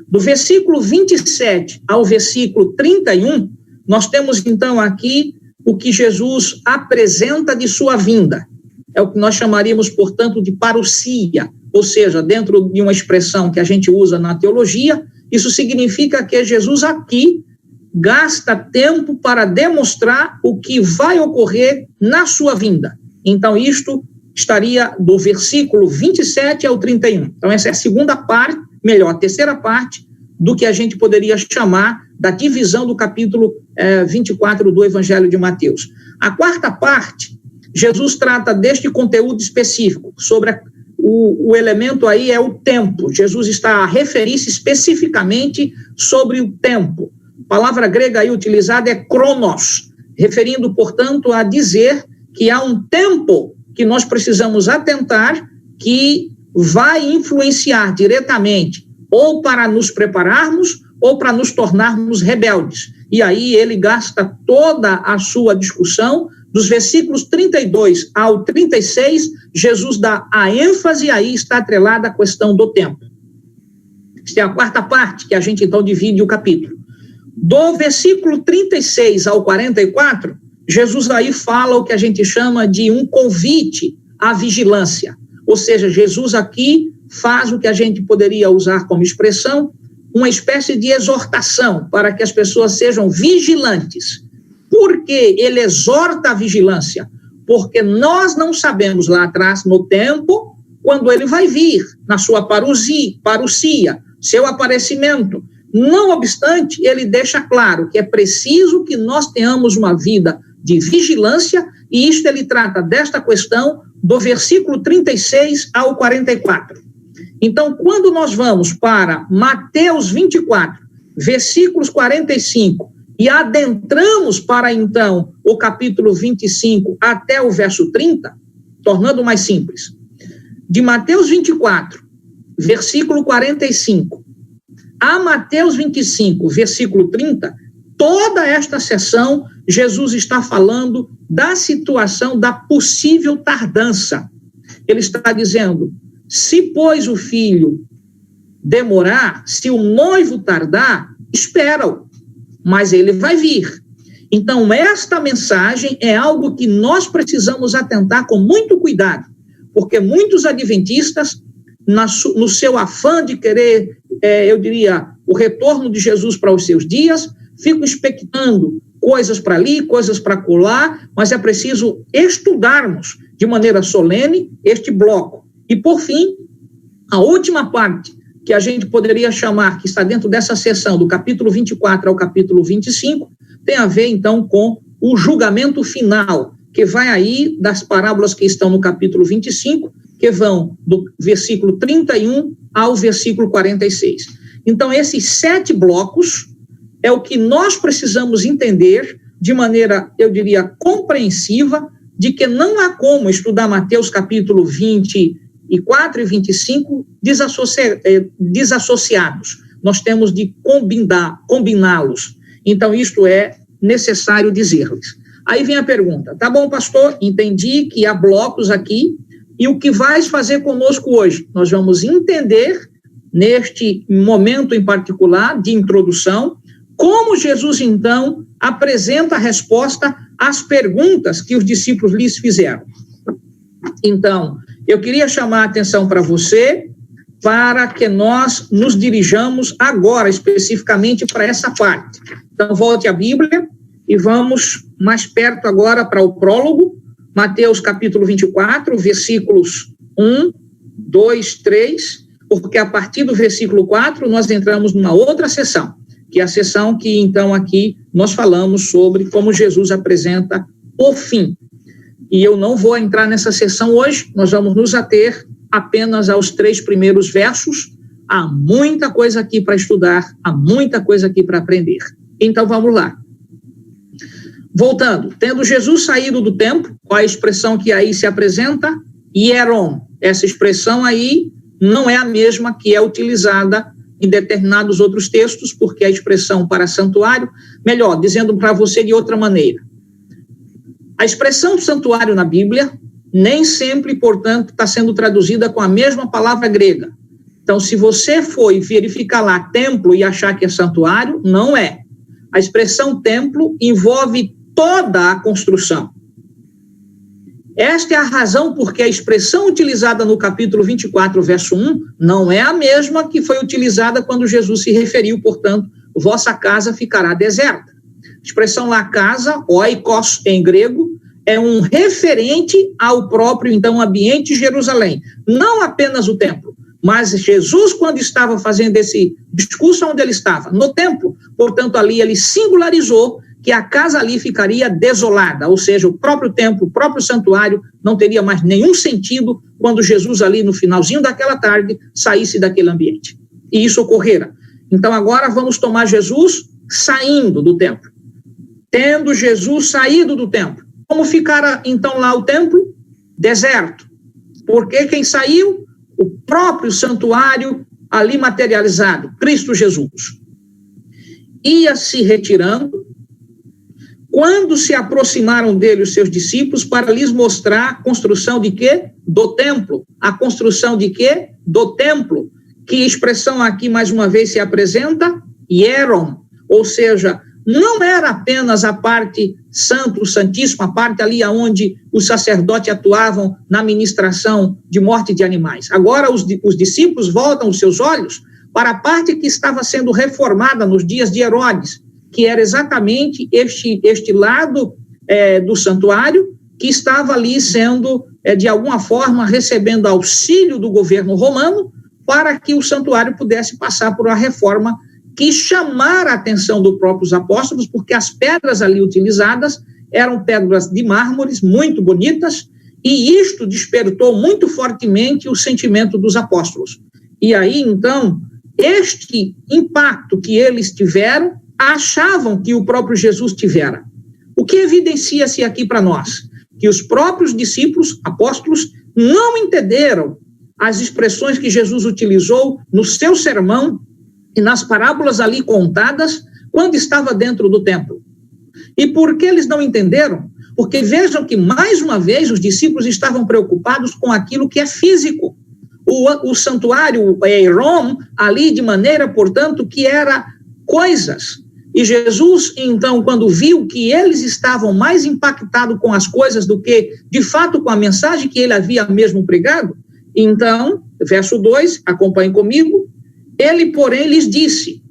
Speaker 1: do versículo 27 ao versículo 31, nós temos, então, aqui o que Jesus apresenta de sua vinda. É o que nós chamaríamos, portanto, de parousia, ou seja, dentro de uma expressão que a gente usa na teologia, isso significa que Jesus aqui gasta tempo para demonstrar o que vai ocorrer na sua vinda. Então, isto estaria do versículo 27 ao 31. Então, essa é a segunda parte, a terceira parte, do que a gente poderia chamar da divisão do capítulo 24 do Evangelho de Mateus. A quarta parte, Jesus trata deste conteúdo específico, sobre o elemento aí é o tempo. Jesus está a referir-se especificamente sobre o tempo. A palavra grega aí utilizada é kronos, referindo, portanto, a dizer que há um tempo que nós precisamos atentar que vai influenciar diretamente ou para nos prepararmos ou para nos tornarmos rebeldes. E aí ele gasta toda a sua discussão, dos versículos 32 ao 36, Jesus dá a ênfase, aí está atrelada a questão do tempo. Esta é a quarta parte, que a gente então divide o capítulo. Do versículo 36 ao 44, Jesus aí fala o que a gente chama de um convite à vigilância. Ou seja, Jesus aqui faz o que a gente poderia usar como expressão, uma espécie de exortação para que as pessoas sejam vigilantes. Por que ele exorta a vigilância? Porque nós não sabemos lá atrás, no tempo, quando ele vai vir, na sua parousia, seu aparecimento. Não obstante, ele deixa claro que é preciso que nós tenhamos uma vida de vigilância, e isto ele trata desta questão do versículo 36 ao 44. Então, quando nós vamos para Mateus 24, versículos 45, e adentramos para, então, o capítulo 25 até o verso 30, tornando mais simples, de Mateus 24, versículo 45, a Mateus 25, versículo 30, toda esta sessão, Jesus está falando da situação da possível tardança. Ele está dizendo, se, pois, o filho demorar, se o noivo tardar, espera-o, mas ele vai vir. Então, esta mensagem é algo que nós precisamos atentar com muito cuidado, porque muitos adventistas, no seu afã de querer, eu diria, o retorno de Jesus para os seus dias, ficam expectando coisas para ali, coisas para colar, mas é preciso estudarmos de maneira solene este bloco. E, por fim, a última parte, que a gente poderia chamar, que está dentro dessa seção, do capítulo 24 ao capítulo 25, tem a ver, então, com o julgamento final, que vai aí das parábolas que estão no capítulo 25, que vão do versículo 31 ao versículo 46. Então, esses 7 blocos é o que nós precisamos entender de maneira, eu diria, compreensiva, de que não há como estudar Mateus capítulo 24 e 25 desassociados. Nós temos de combiná-los. Então, isto é necessário dizer-lhes. Aí vem a pergunta, tá bom, pastor, entendi que há blocos aqui, e o que vais fazer conosco hoje? Nós vamos entender, neste momento em particular, de introdução, como Jesus, então, apresenta a resposta às perguntas que os discípulos lhes fizeram. Então, eu queria chamar a atenção para você, para que nós nos dirijamos agora, especificamente, para essa parte. Então, volte à Bíblia e vamos mais perto agora para o prólogo, Mateus capítulo 24, versículos 1, 2, 3, porque a partir do versículo 4 nós entramos numa outra sessão, que é a sessão que, então, aqui nós falamos sobre como Jesus apresenta o fim. E eu não vou entrar nessa sessão hoje, nós vamos nos ater apenas aos 3 primeiros versos. Há muita coisa aqui para estudar, há muita coisa aqui para aprender. Então, vamos lá. Voltando, tendo Jesus saído do templo, qual a expressão que aí se apresenta? Hieron. Essa expressão aí não é a mesma que é utilizada em determinados outros textos, porque a expressão para santuário, melhor, dizendo para você de outra maneira. A expressão santuário na Bíblia nem sempre, portanto, está sendo traduzida com a mesma palavra grega. Então, se você for verificar lá templo e achar que é santuário, não é. A expressão templo envolve toda a construção. Esta é a razão porque a expressão utilizada no capítulo 24, verso 1, não é a mesma que foi utilizada quando Jesus se referiu, portanto, vossa casa ficará deserta. A expressão lá, casa, oikos em grego, é um referente ao próprio, então, ambiente de Jerusalém. Não apenas o templo, mas Jesus, quando estava fazendo esse discurso, onde ele estava? No templo. Portanto, ali ele singularizou que a casa ali ficaria desolada, ou seja, o próprio templo, o próprio santuário não teria mais nenhum sentido quando Jesus ali no finalzinho daquela tarde saísse daquele ambiente. E isso ocorrera. Então agora vamos tomar Jesus saindo do templo. Tendo Jesus saído do templo, como ficara então lá o templo? Deserto. Porque quem saiu? O próprio santuário ali materializado, Cristo Jesus. Ia se retirando. Quando se aproximaram dele os seus discípulos para lhes mostrar a construção de quê? Do templo. A construção de quê? Do templo. Que expressão aqui mais uma vez se apresenta? Hieron. Ou seja, não era apenas a parte santo, santíssima, a parte ali onde os sacerdotes atuavam na ministração de morte de animais. Agora os discípulos voltam os seus olhos para a parte que estava sendo reformada nos dias de Herodes, que era exatamente este lado do santuário, que estava ali sendo, de alguma forma, recebendo auxílio do governo romano para que o santuário pudesse passar por uma reforma que chamara a atenção dos próprios apóstolos, porque as pedras ali utilizadas eram pedras de mármores muito bonitas, e isto despertou muito fortemente o sentimento dos apóstolos. E aí, então, este impacto que eles tiveram, achavam que o próprio Jesus tivera. O que evidencia-se aqui para nós? Que os próprios discípulos, apóstolos, não entenderam as expressões que Jesus utilizou no seu sermão e nas parábolas ali contadas quando estava dentro do templo. E por que eles não entenderam? Porque vejam que, mais uma vez, os discípulos estavam preocupados com aquilo que é físico. O santuário, Hieron, ali de maneira, portanto, que era coisas. E Jesus, então, quando viu que eles estavam mais impactados com as coisas do que, de fato, com a mensagem que ele havia mesmo pregado, então, verso 2, acompanhem comigo, ele, porém, lhes disse.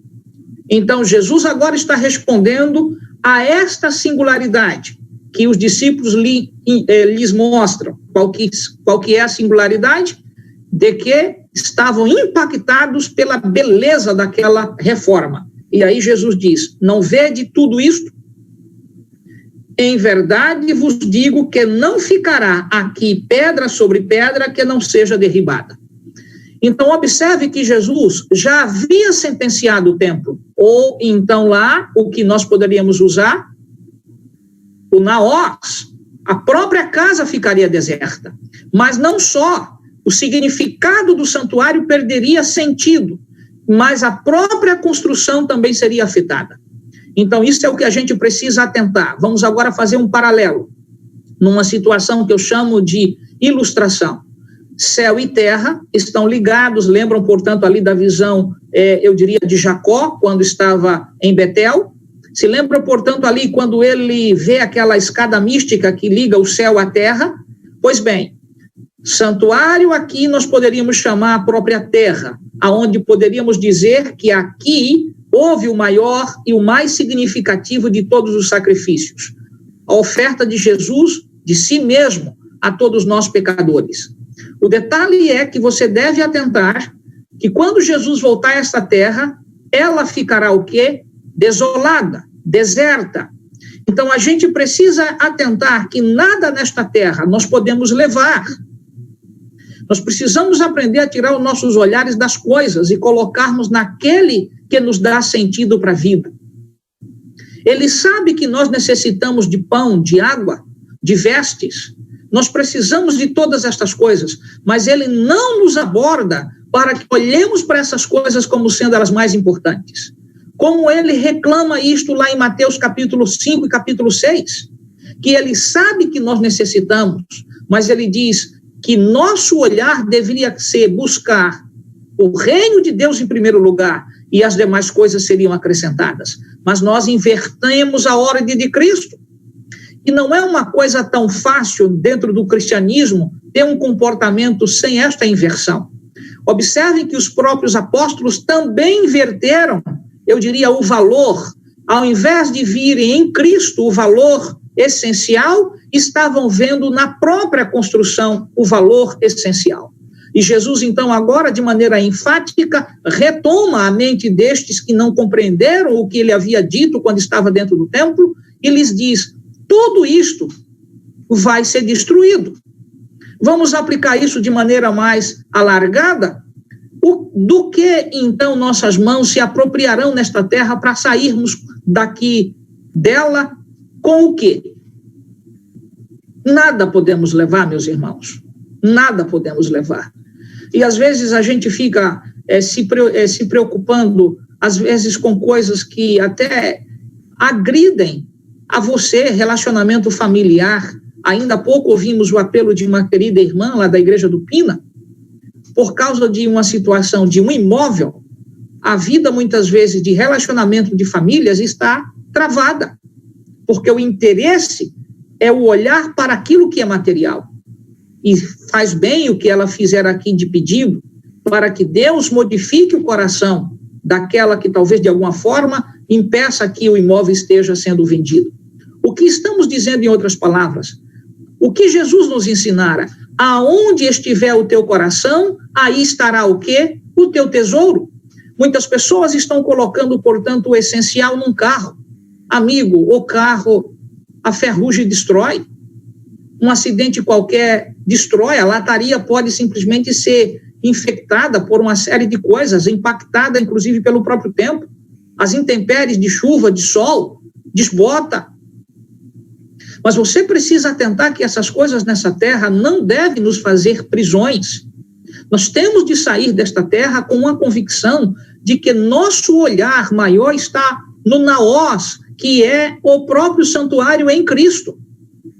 Speaker 1: Então, Jesus agora está respondendo a esta singularidade que os discípulos lhes mostram. Qual que é a singularidade? De que estavam impactados pela beleza daquela reforma. E aí Jesus diz, não vede tudo isto? Em verdade vos digo que não ficará aqui pedra sobre pedra que não seja derribada. Então, observe que Jesus já havia sentenciado o templo, ou então lá, o que nós poderíamos usar, o naós, a própria casa ficaria deserta. Mas não só, o significado do santuário perderia sentido, mas a própria construção também seria afetada. Então, isso é o que a gente precisa atentar. Vamos agora fazer um paralelo, numa situação que eu chamo de ilustração. Céu e terra estão ligados, lembram, portanto, ali da visão, eu diria, de Jacó, quando estava em Betel. Se lembra, portanto, ali quando ele vê aquela escada mística que liga o céu à terra? Pois bem, santuário aqui nós poderíamos chamar a própria terra, aonde poderíamos dizer que aqui houve o maior e o mais significativo de todos os sacrifícios, a oferta de Jesus, de si mesmo, a todos nós pecadores. O detalhe é que você deve atentar que quando Jesus voltar a esta terra, ela ficará o quê? Desolada, deserta. Então a gente precisa atentar que nada nesta terra nós podemos levar. Nós precisamos aprender a tirar os nossos olhares das coisas e colocarmos naquele que nos dá sentido para a vida. Ele sabe que nós necessitamos de pão, de água, de vestes. Nós precisamos de todas estas coisas, mas ele não nos aborda para que olhemos para essas coisas como sendo elas mais importantes. Como ele reclama isto lá em Mateus capítulo 5 e capítulo 6, que ele sabe que nós necessitamos, mas ele diz que nosso olhar deveria ser buscar o reino de Deus em primeiro lugar e as demais coisas seriam acrescentadas. Mas nós invertemos a ordem de Cristo. E não é uma coisa tão fácil dentro do cristianismo ter um comportamento sem esta inversão. Observem que os próprios apóstolos também inverteram, eu diria, o valor. Ao invés de virem em Cristo o valor essencial, estavam vendo na própria construção o valor essencial. E Jesus, então, agora, de maneira enfática, retoma a mente destes que não compreenderam o que ele havia dito quando estava dentro do templo e lhes diz, tudo isto vai ser destruído. Vamos aplicar isso de maneira mais alargada? Do que, então, nossas mãos se apropriarão nesta terra para sairmos daqui dela com o quê? Nada podemos levar, meus irmãos. Nada podemos levar. E, às vezes, a gente fica se preocupando, às vezes, com coisas que até agridem a você, relacionamento familiar. Ainda há pouco ouvimos o apelo de uma querida irmã lá da igreja do Pina, por causa de uma situação de um imóvel, a vida, muitas vezes, de relacionamento de famílias está travada, porque o interesse é o olhar para aquilo que é material. E faz bem o que ela fizer aqui de pedido, para que Deus modifique o coração daquela que talvez de alguma forma impeça que o imóvel esteja sendo vendido. O que estamos dizendo em outras palavras? O que Jesus nos ensinara? Aonde estiver o teu coração, aí estará o quê? O teu tesouro. Muitas pessoas estão colocando, portanto, o essencial num carro. Amigo, o carro, a ferrugem destrói. Um acidente qualquer destrói, a lataria pode simplesmente ser infectada por uma série de coisas, impactada inclusive pelo próprio tempo. As intempéries de chuva, de sol, desbota. Mas você precisa atentar que essas coisas nessa terra não devem nos fazer prisões. Nós temos de sair desta terra com uma convicção de que nosso olhar maior está no naós, que é o próprio santuário em Cristo,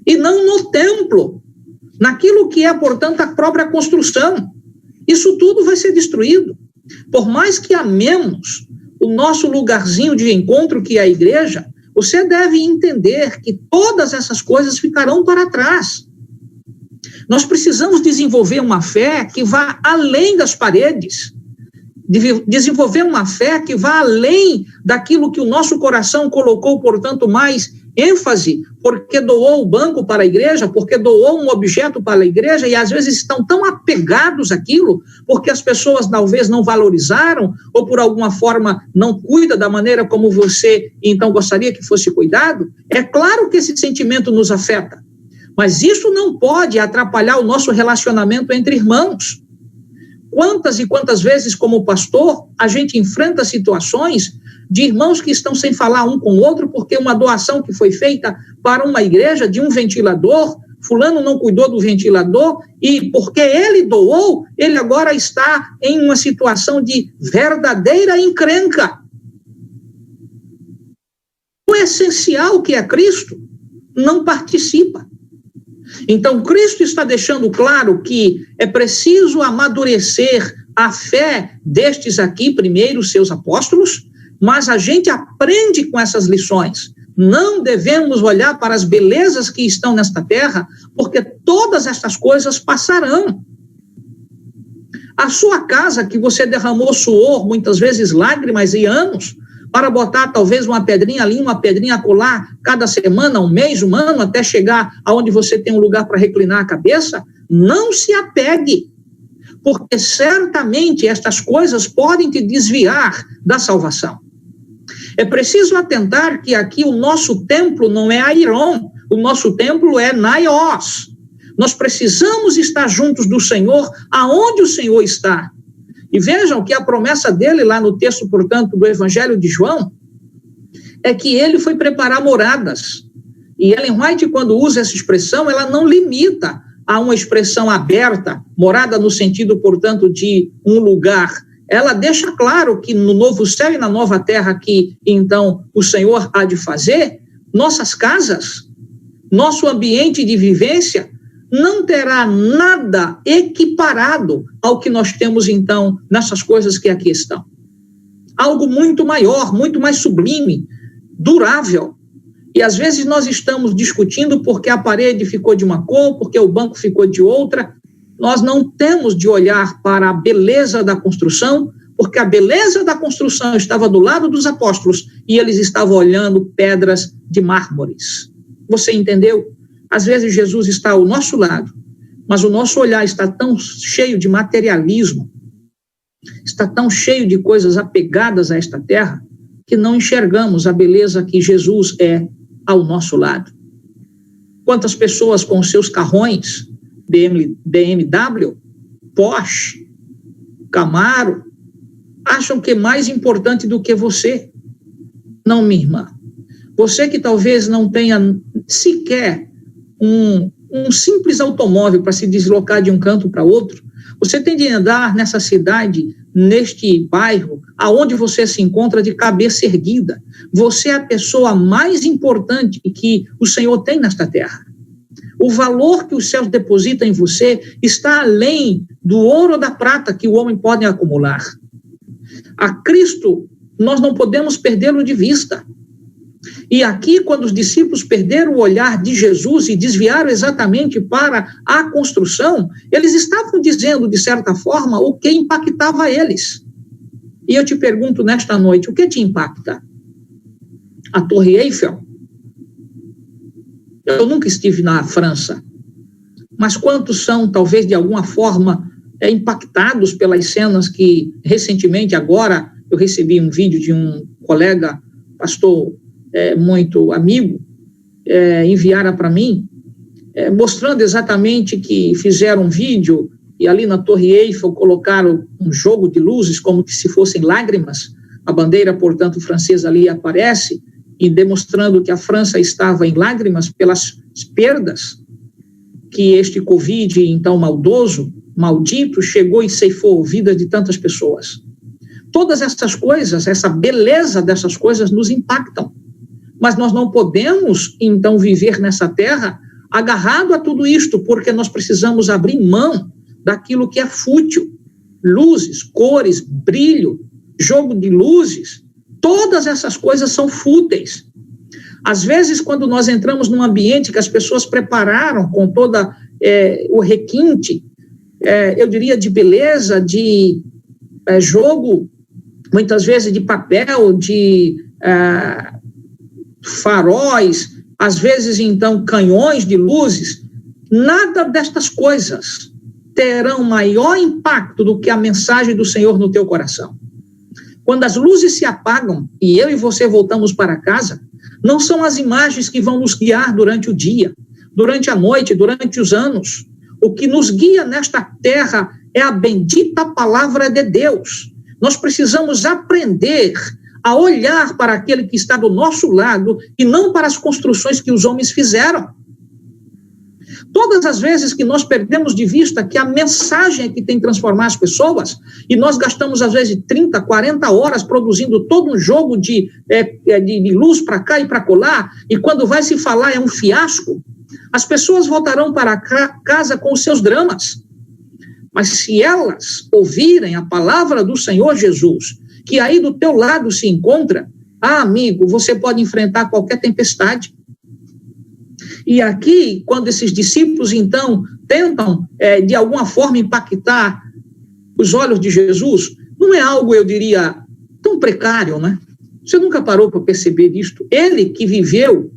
Speaker 1: e não no templo, naquilo que é, portanto, a própria construção. Isso tudo vai ser destruído. Por mais que amemos, o nosso lugarzinho de encontro, que é a igreja, você deve entender que todas essas coisas ficarão para trás. Nós precisamos desenvolver uma fé que vá além das paredes, desenvolver uma fé que vá além daquilo que o nosso coração colocou, portanto, mais ênfase, porque doou o banco para a igreja, porque doou um objeto para a igreja, e às vezes estão tão apegados àquilo, porque as pessoas talvez não valorizaram, ou por alguma forma não cuida da maneira como você, então, gostaria que fosse cuidado. É claro que esse sentimento nos afeta, mas isso não pode atrapalhar o nosso relacionamento entre irmãos. Quantas e quantas vezes, como pastor, a gente enfrenta situações de irmãos que estão sem falar um com o outro, porque uma doação que foi feita para uma igreja de um ventilador, fulano não cuidou do ventilador, e porque ele doou, ele agora está em uma situação de verdadeira encrenca. O essencial, que é Cristo, não participa. Então, Cristo está deixando claro que é preciso amadurecer a fé destes aqui, primeiro, seus apóstolos, mas a gente aprende com essas lições. Não devemos olhar para as belezas que estão nesta terra, porque todas estas coisas passarão. A sua casa, que você derramou suor, muitas vezes lágrimas e anos, para botar talvez uma pedrinha ali, uma pedrinha acolá, cada semana, um mês, um ano, até chegar aonde você tem um lugar para reclinar a cabeça, não se apegue, porque certamente estas coisas podem te desviar da salvação. É preciso atentar que aqui o nosso templo não é Airon, o nosso templo é Naios. Nós precisamos estar juntos do Senhor, aonde o Senhor está. E vejam que a promessa dele, lá no texto, portanto, do Evangelho de João, é que ele foi preparar moradas. E Ellen White, quando usa essa expressão, ela não limita a uma expressão aberta, morada no sentido, portanto, de um lugar. Ela deixa claro que no novo céu e na nova terra que, então, o Senhor há de fazer, nossas casas, nosso ambiente de vivência, não terá nada equiparado ao que nós temos, então, nessas coisas que aqui estão. Algo muito maior, muito mais sublime, durável. E, às vezes, nós estamos discutindo porque a parede ficou de uma cor, porque o banco ficou de outra. Nós não temos de olhar para a beleza da construção, porque a beleza da construção estava do lado dos apóstolos e eles estavam olhando pedras de mármores. Você entendeu? Às vezes Jesus está ao nosso lado, mas o nosso olhar está tão cheio de materialismo, está tão cheio de coisas apegadas a esta terra, que não enxergamos a beleza que Jesus é ao nosso lado. Quantas pessoas com seus carrões, BMW, Porsche, Camaro, acham que é mais importante do que você? Não, minha irmã. Você que talvez não tenha sequer um simples automóvel para se deslocar de um canto para outro, você tem de andar nessa cidade, neste bairro, aonde você se encontra de cabeça erguida. Você é a pessoa mais importante que o Senhor tem nesta terra. O valor que os céus depositam em você está além do ouro ou da prata que o homem pode acumular. A Cristo, nós não podemos perdê-lo de vista. E aqui, quando os discípulos perderam o olhar de Jesus e desviaram exatamente para a construção, eles estavam dizendo, de certa forma, o que impactava eles. E eu te pergunto nesta noite, o que te impacta? A Torre Eiffel? Eu nunca estive na França, mas quantos são, talvez, de alguma forma, impactados pelas cenas que, recentemente, agora, eu recebi um vídeo de um colega, pastor muito amigo, enviaram para mim, mostrando exatamente que fizeram um vídeo e ali na Torre Eiffel colocaram um jogo de luzes como que se fossem lágrimas, a bandeira, portanto, francesa ali aparece, e demonstrando que a França estava em lágrimas pelas perdas que este Covid, então, maldoso, maldito, chegou e ceifou a vida de tantas pessoas. Todas essas coisas, essa beleza dessas coisas nos impactam. Mas nós não podemos, então, viver nessa terra agarrado a tudo isto, porque nós precisamos abrir mão daquilo que é fútil. Luzes, cores, brilho, jogo de luzes, Todas essas coisas são fúteis. Às vezes, quando nós entramos num ambiente que as pessoas prepararam com toda o requinte, eu diria de beleza, de jogo, muitas vezes de papel, de faróis, às vezes, então, canhões de luzes, nada destas coisas terão maior impacto do que a mensagem do Senhor no teu coração. Quando as luzes se apagam e eu e você voltamos para casa, não são as imagens que vão nos guiar durante o dia, durante a noite, durante os anos. O que nos guia nesta terra é a bendita palavra de Deus. Nós precisamos aprender a olhar para aquele que está do nosso lado e não para as construções que os homens fizeram. Todas as vezes que nós perdemos de vista que a mensagem é que tem que transformar as pessoas, e nós gastamos às vezes 30, 40 horas produzindo todo um jogo de luz para cá e para colar, e quando vai se falar é um fiasco, as pessoas voltarão para casa com os seus dramas. Mas se elas ouvirem a palavra do Senhor Jesus, que aí do teu lado se encontra, amigo, você pode enfrentar qualquer tempestade. E aqui, quando esses discípulos, então, tentam, de alguma forma, impactar os olhos de Jesus, não é algo, eu diria, tão precário, né? Você nunca parou para perceber isto? Ele que viveu,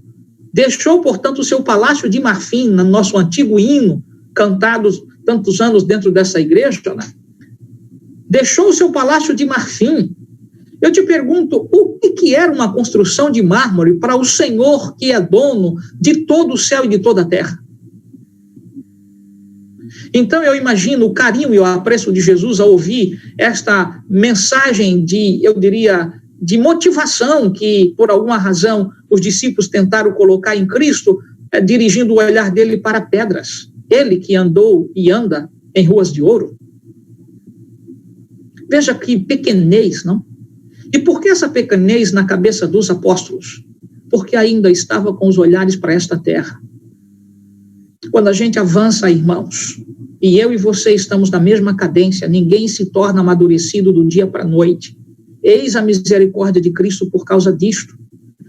Speaker 1: deixou, portanto, o seu palácio de marfim, no nosso antigo hino, cantado tantos anos dentro dessa igreja, né? Deixou o seu palácio de marfim. Eu te pergunto, o que era uma construção de mármore para o Senhor que é dono de todo o céu e de toda a terra? Então eu imagino o carinho e o apreço de Jesus ao ouvir esta mensagem eu diria, de motivação que, por alguma razão, os discípulos tentaram colocar em Cristo, dirigindo o olhar dele para pedras. Ele que andou e anda em ruas de ouro. Veja que pequenez, não? E por que essa pequenez na cabeça dos apóstolos? Porque ainda estava com os olhares para esta terra. Quando a gente avança, irmãos, e eu e você estamos na mesma cadência, ninguém se torna amadurecido do dia para a noite. Eis a misericórdia de Cristo por causa disto.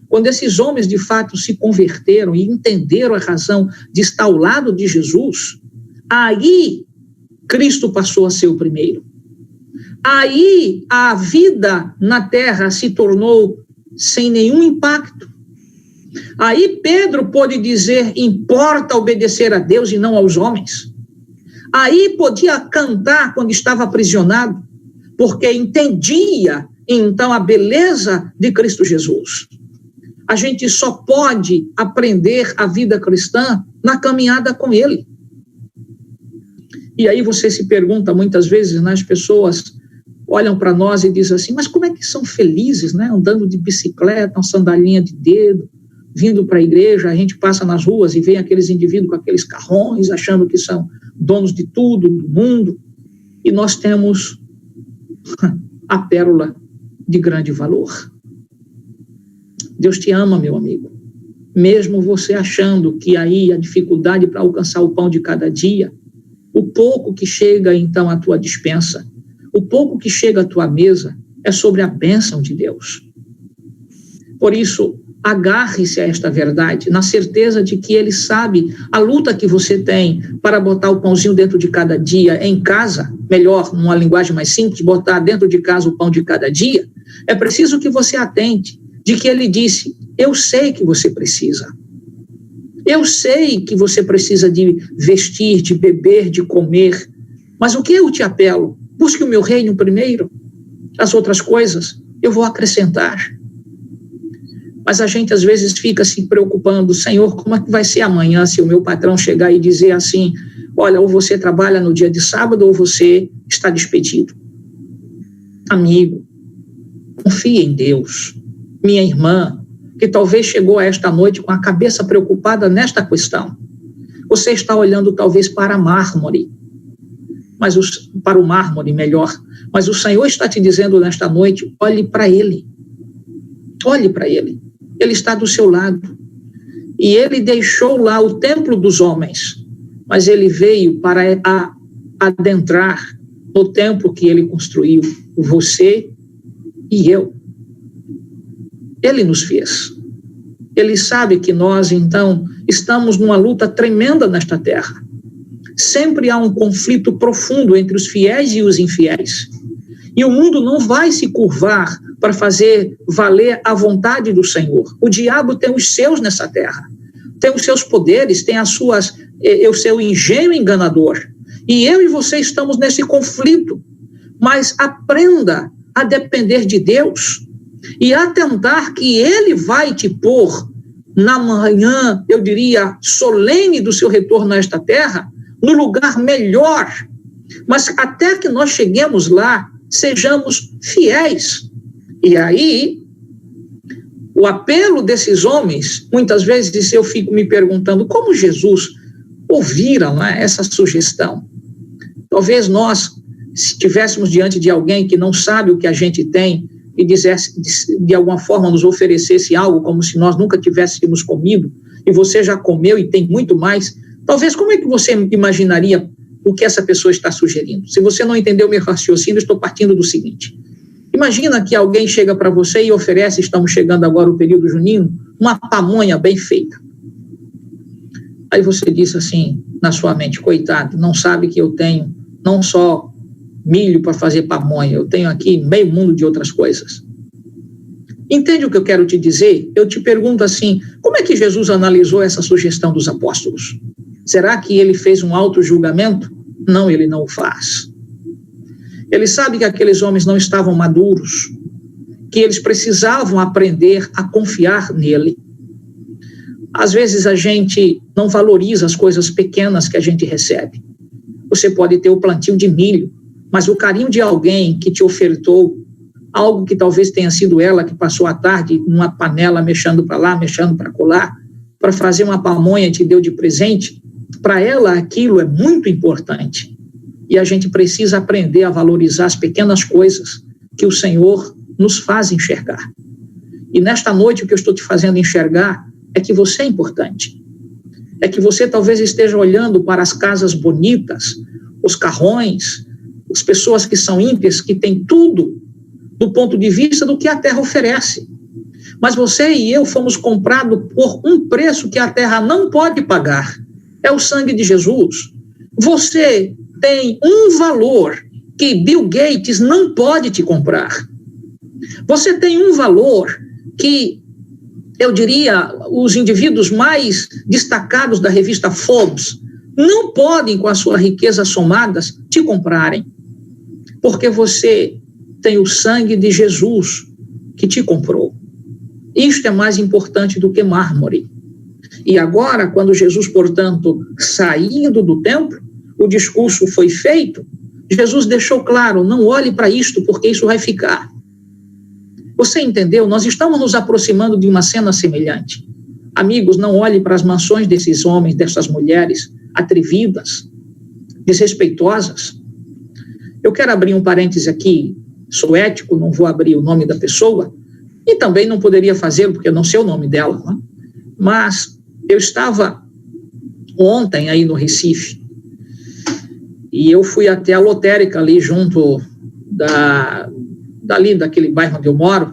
Speaker 1: Quando esses homens, de fato, se converteram e entenderam a razão de estar ao lado de Jesus, aí Cristo passou a ser o primeiro. Aí a vida na terra se tornou sem nenhum impacto. Aí Pedro pôde dizer, importa obedecer a Deus e não aos homens. Aí podia cantar quando estava aprisionado, porque entendia, então, a beleza de Cristo Jesus. A gente só pode aprender a vida cristã na caminhada com Ele. E aí você se pergunta muitas vezes, né, as pessoas olham para nós e dizem assim, mas como é que são felizes, né? Andando de bicicleta, uma sandalinha de dedo, vindo para a igreja, a gente passa nas ruas e vê aqueles indivíduos com aqueles carrões, achando que são donos de tudo, do mundo, e nós temos a pérola de grande valor. Deus te ama, meu amigo. Mesmo você achando que aí a dificuldade para alcançar o pão de cada dia, o pouco que chega então à tua despensa, o pouco que chega à tua mesa é sobre a bênção de Deus. Por isso, agarre-se a esta verdade, na certeza de que Ele sabe a luta que você tem para botar o pãozinho dentro de cada dia em casa, melhor, numa linguagem mais simples, botar dentro de casa o pão de cada dia. É preciso que você atente de que Ele disse, eu sei que você precisa. Eu sei que você precisa de vestir, de beber, de comer, mas o que eu te apelo? Busque o meu reino primeiro, as outras coisas eu vou acrescentar. Mas a gente às vezes fica se preocupando, Senhor, como é que vai ser amanhã se o meu patrão chegar e dizer assim, olha, ou você trabalha no dia de sábado ou você está despedido. Amigo, confie em Deus. Minha irmã, que talvez chegou a esta noite com a cabeça preocupada nesta questão. Você está olhando talvez para mármore, para o mármore melhor, mas o Senhor está te dizendo nesta noite, olhe para Ele. Olhe para Ele. Ele está do seu lado. E Ele deixou lá o templo dos homens, mas Ele veio para adentrar no templo que Ele construiu, você e eu. Ele nos fez. Ele sabe que nós, então, estamos numa luta tremenda nesta terra. Sempre há um conflito profundo entre os fiéis e os infiéis. E o mundo não vai se curvar para fazer valer a vontade do Senhor. O diabo tem os seus nessa terra. Tem os seus poderes, tem o seu engenho enganador. E eu e você estamos nesse conflito. Mas aprenda a depender de Deus e atentar que Ele vai te pôr na manhã, eu diria, solene do seu retorno a esta terra, no lugar melhor. Mas até que nós cheguemos lá, sejamos fiéis. E aí, o apelo desses homens, muitas vezes eu fico me perguntando como Jesus ouviram, né, essa sugestão. Talvez nós, se estivéssemos diante de alguém que não sabe o que a gente tem e dissesse, de alguma forma nos oferecesse algo como se nós nunca tivéssemos comido e você já comeu e tem muito mais, talvez como é que você imaginaria o que essa pessoa está sugerindo? Se você não entendeu o meu raciocínio, estou partindo do seguinte. Imagina que alguém chega para você e oferece, estamos chegando agora o período junino, uma pamonha bem feita. Aí você diz assim, na sua mente, coitado, não sabe que eu tenho não só milho para fazer pamonha, eu tenho aqui meio mundo de outras coisas. Entende o que eu quero te dizer? Eu te pergunto assim, como é que Jesus analisou essa sugestão dos apóstolos? Será que ele fez um auto-julgamento? Não, ele não o faz. Ele sabe que aqueles homens não estavam maduros, que eles precisavam aprender a confiar nele. Às vezes a gente não valoriza as coisas pequenas que a gente recebe. Você pode ter o plantio de milho, mas o carinho de alguém que te ofertou algo que talvez tenha sido ela que passou a tarde numa panela mexendo para lá, mexendo para colar, para fazer uma pamonha e te deu de presente, para ela aquilo é muito importante. E a gente precisa aprender a valorizar as pequenas coisas que o Senhor nos faz enxergar. E nesta noite o que eu estou te fazendo enxergar é que você é importante. É que você talvez esteja olhando para as casas bonitas, os carrões, as pessoas que são ímpias, que têm tudo do ponto de vista do que a terra oferece. Mas você e eu fomos comprados por um preço que a terra não pode pagar. É o sangue de Jesus. Você tem um valor que Bill Gates não pode te comprar. Você tem um valor que, eu diria, os indivíduos mais destacados da revista Forbes não podem, com a sua riqueza somadas, te comprarem. Porque você tem o sangue de Jesus que te comprou. Isto é mais importante do que mármore. E agora, quando Jesus, portanto, saindo do templo, o discurso foi feito, Jesus deixou claro, não olhe para isto, porque isso vai ficar. Você entendeu? Nós estamos nos aproximando de uma cena semelhante. Amigos, não olhe para as mansões desses homens, dessas mulheres atrevidas, desrespeitosas. Eu quero abrir um parêntese aqui, sou ético, não vou abrir o nome da pessoa, e também não poderia fazê-lo, porque eu não sei o nome dela, né? Mas eu estava ontem aí no Recife, e eu fui até a lotérica ali junto dali daquele bairro onde eu moro.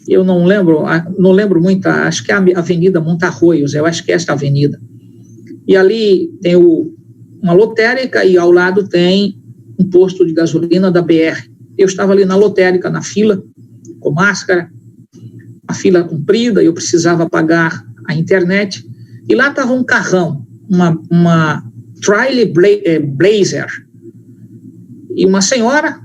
Speaker 1: Eu não lembro muito, acho que é a Avenida Montarroios, eu acho que é esta avenida. E ali tem uma lotérica e ao lado tem um posto de gasolina da BR. Eu estava ali na lotérica, na fila, com máscara, a fila comprida, eu precisava pagar a internet, e lá estava um carrão, uma Trailblazer, e uma senhora,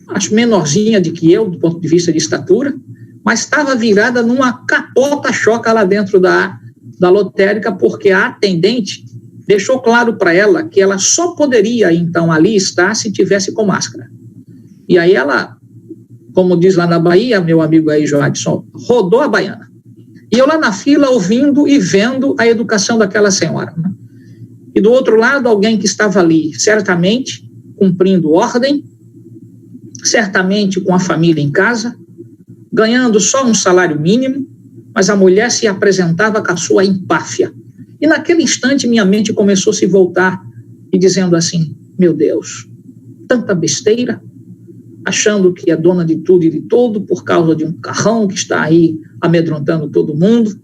Speaker 1: acho menorzinha do que eu, do ponto de vista de estatura, mas estava virada numa capota-choca lá dentro da lotérica, porque a atendente deixou claro para ela que ela só poderia, então, ali estar se tivesse com máscara. E aí ela, como diz lá na Bahia, meu amigo aí, Joadson, rodou a baiana. E eu lá na fila, ouvindo e vendo a educação daquela senhora, né? E do outro lado, alguém que estava ali, certamente, cumprindo ordem, certamente com a família em casa, ganhando só um salário mínimo, mas a mulher se apresentava com a sua empáfia. E naquele instante minha mente começou a se voltar e dizendo assim, meu Deus, tanta besteira. achando que é dona de tudo e de todo por causa de um carrão que está aí amedrontando todo mundo,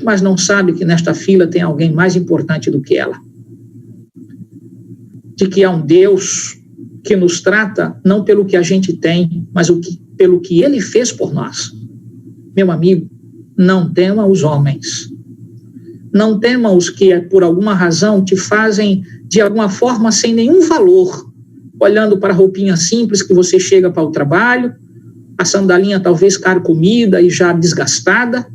Speaker 1: mas não sabe que nesta fila tem alguém mais importante do que ela. De que há um Deus que nos trata não pelo que a gente tem, mas pelo que Ele fez por nós. Meu amigo, não tema os homens. Não tema os que, por alguma razão, te fazem, de alguma forma, sem nenhum valor, olhando para a roupinha simples que você chega para o trabalho, a sandalinha talvez carcomida e já desgastada,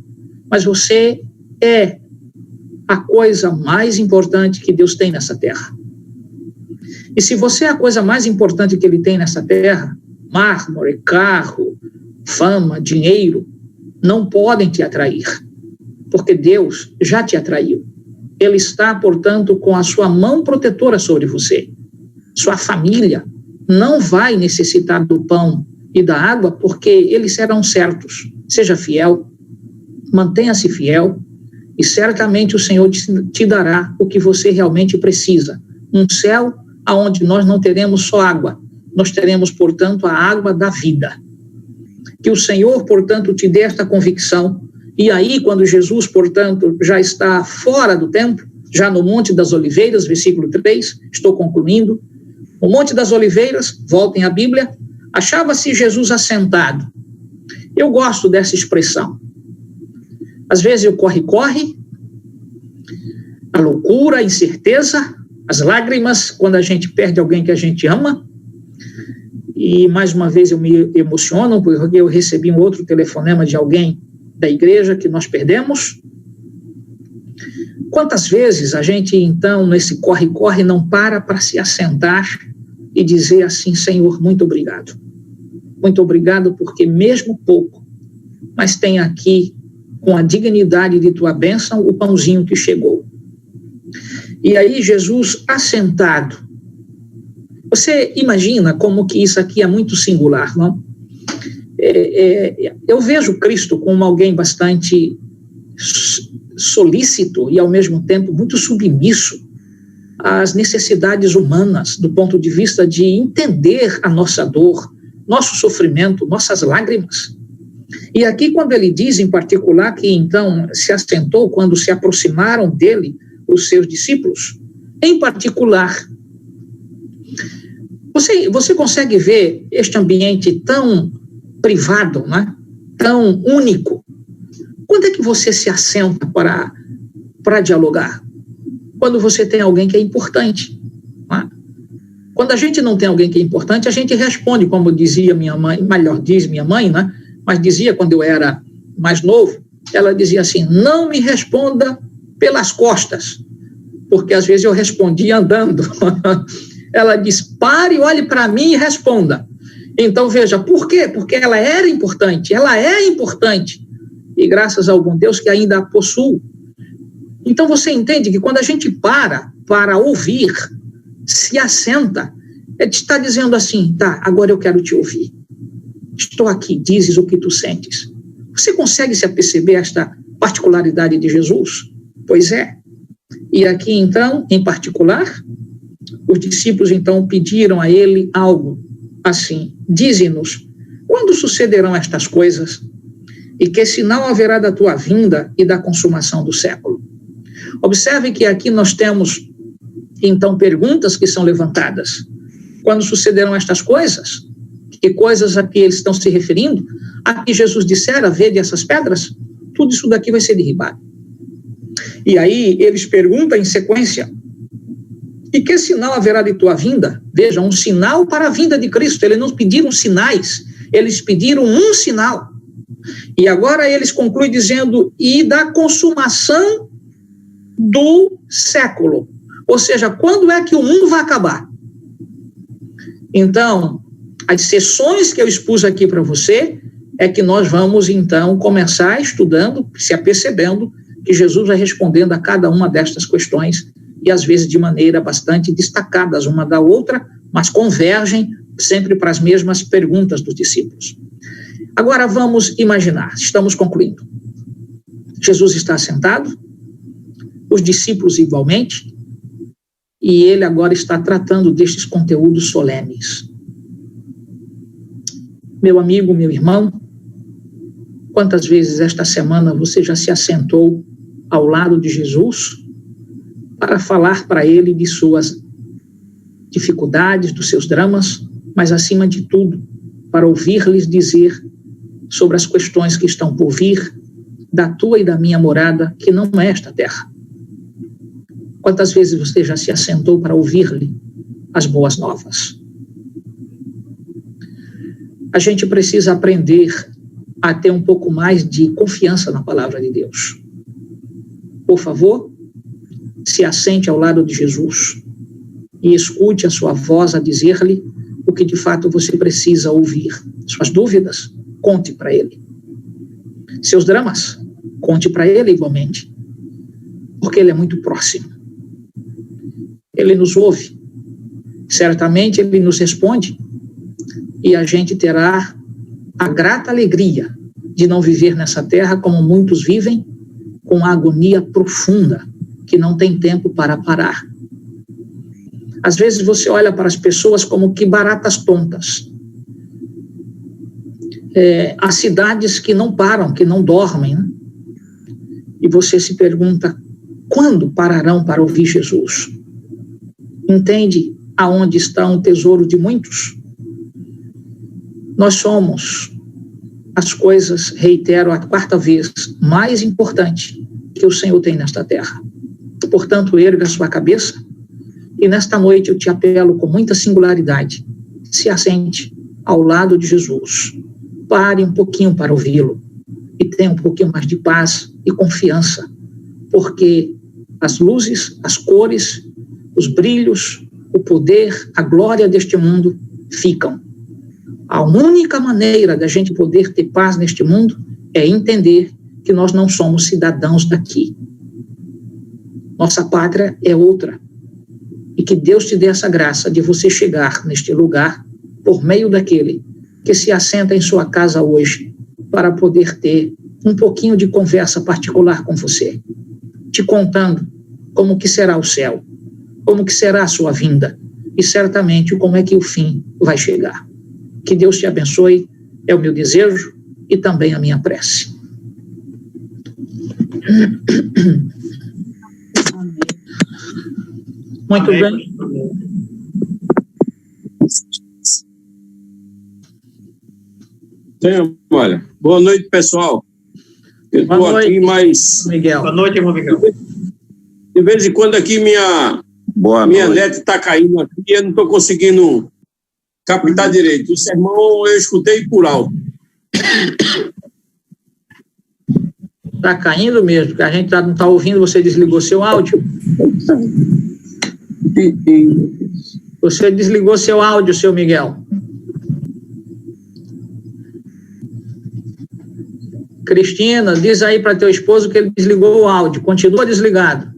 Speaker 1: mas você é a coisa mais importante que Deus tem nessa terra. E se você é a coisa mais importante que Ele tem nessa terra, mármore, carro, fama, dinheiro, não podem te atrair, porque Deus já te atraiu. Ele está, portanto, com a sua mão protetora sobre você. Sua família não vai necessitar do pão e da água, porque eles serão certos. Seja fiel, mantenha-se fiel, e certamente o Senhor te dará o que você realmente precisa. Um céu onde nós não teremos só água, nós teremos, portanto, a água da vida. Que o Senhor, portanto, te dê esta convicção, e aí, quando Jesus, portanto, já está fora do templo, já no Monte das Oliveiras, versículo 3, estou concluindo, o Monte das Oliveiras, voltem à Bíblia, achava-se Jesus assentado. Eu gosto dessa expressão. Às vezes o corre-corre, a loucura, a incerteza, as lágrimas, quando a gente perde alguém que a gente ama. E, mais uma vez, eu me emociono, porque eu recebi um outro telefonema de alguém da igreja que nós perdemos. Quantas vezes a gente, então, nesse corre-corre, não para se assentar e dizer assim: Senhor, muito obrigado. Muito obrigado, porque mesmo pouco, mas tem aqui, com a dignidade de tua bênção, o pãozinho que chegou. E aí Jesus assentado. Você imagina como que isso aqui é muito singular, não? Eu vejo Cristo como alguém bastante solícito e, ao mesmo tempo, muito submisso às necessidades humanas, do ponto de vista de entender a nossa dor, nosso sofrimento, nossas lágrimas. E aqui, quando ele diz, em particular, que então se assentou quando se aproximaram dele os seus discípulos, em particular, você consegue ver este ambiente tão privado, né? Tão único? Quando é que você se assenta para dialogar? Quando você tem alguém que é importante. Né? Quando a gente não tem alguém que é importante, a gente responde, como dizia minha mãe, melhor diz minha mãe, né? Mas dizia quando eu era mais novo, ela dizia assim: não me responda pelas costas, porque às vezes eu respondia andando. Ela diz: pare, olhe para mim e responda. Então veja, por quê? Porque ela era importante, ela é importante, e graças ao bom Deus que ainda a possuo. Então você entende que quando a gente para ouvir, se assenta, está dizendo assim: tá, agora eu quero te ouvir. Estou aqui, dizes o que tu sentes. Você consegue se aperceber esta particularidade de Jesus? Pois é. E aqui, então, em particular, os discípulos, então, pediram a ele algo assim: dize-nos, quando sucederão estas coisas? E que sinal haverá da tua vinda e da consumação do século? Observe que aqui nós temos, então, perguntas que são levantadas. Quando sucederão estas coisas? Que coisas a que eles estão se referindo? A que Jesus dissera: vede essas pedras? Tudo isso daqui vai ser derribado. E aí eles perguntam em sequência: e que sinal haverá de tua vinda? Veja, um sinal para a vinda de Cristo. Eles não pediram sinais, eles pediram um sinal. E agora eles concluem dizendo: e da consumação do século. Ou seja, quando é que o mundo vai acabar? Então, as sessões que eu expus aqui para você é que nós vamos, então, começar estudando, se apercebendo que Jesus vai respondendo a cada uma destas questões, e às vezes de maneira bastante destacadas uma da outra, mas convergem sempre para as mesmas perguntas dos discípulos. Agora vamos imaginar, estamos concluindo. Jesus está sentado, os discípulos igualmente, e ele agora está tratando destes conteúdos solenes. Meu amigo, meu irmão, quantas vezes esta semana você já se assentou ao lado de Jesus para falar para ele de suas dificuldades, dos seus dramas, mas acima de tudo, para ouvir-lhes dizer sobre as questões que estão por vir da tua e da minha morada, que não é esta terra. Quantas vezes você já se assentou para ouvir-lhe as boas novas? A gente precisa aprender a ter um pouco mais de confiança na palavra de Deus. Por favor, se assente ao lado de Jesus e escute a sua voz a dizer-lhe o que de fato você precisa ouvir. Suas dúvidas, conte para ele. Seus dramas, conte para ele igualmente, porque ele é muito próximo. Ele nos ouve, certamente ele nos responde, e a gente terá a grata alegria de não viver nessa terra como muitos vivem, com agonia profunda, que não tem tempo para parar. Às vezes você olha para as pessoas como que baratas tontas. As cidades que não param, que não dormem, né? E você se pergunta, quando pararão para ouvir Jesus? Entende aonde está o tesouro de muitos? Nós somos as coisas, reitero a quarta vez, mais importante que o Senhor tem nesta terra. Portanto, erga a sua cabeça e nesta noite eu te apelo com muita singularidade, se assente ao lado de Jesus, pare um pouquinho para ouvi-lo e tenha um pouquinho mais de paz e confiança, porque as luzes, as cores, os brilhos, o poder, a glória deste mundo ficam. A única maneira da gente poder ter paz neste mundo é entender que nós não somos cidadãos daqui. Nossa pátria é outra. E que Deus te dê essa graça de você chegar neste lugar por meio daquele que se assenta em sua casa hoje para poder ter um pouquinho de conversa particular com você, te contando como que será o céu, como que será a sua vinda e certamente como é que o fim vai chegar. Que Deus te abençoe, é o meu desejo e também a minha prece. Muito bem.
Speaker 10: Olha, boa noite, pessoal. Eu estou aqui, mas...
Speaker 1: Miguel.
Speaker 11: Boa noite, irmão Miguel.
Speaker 10: De vez em quando aqui minha net está caindo aqui e eu não estou conseguindo captar direito. O sermão eu escutei por alto.
Speaker 1: Está caindo mesmo, porque a gente não está ouvindo, você desligou seu áudio. Você desligou seu áudio, seu Miguel. Cristina, diz aí para teu esposo que ele desligou o áudio. Continua desligado.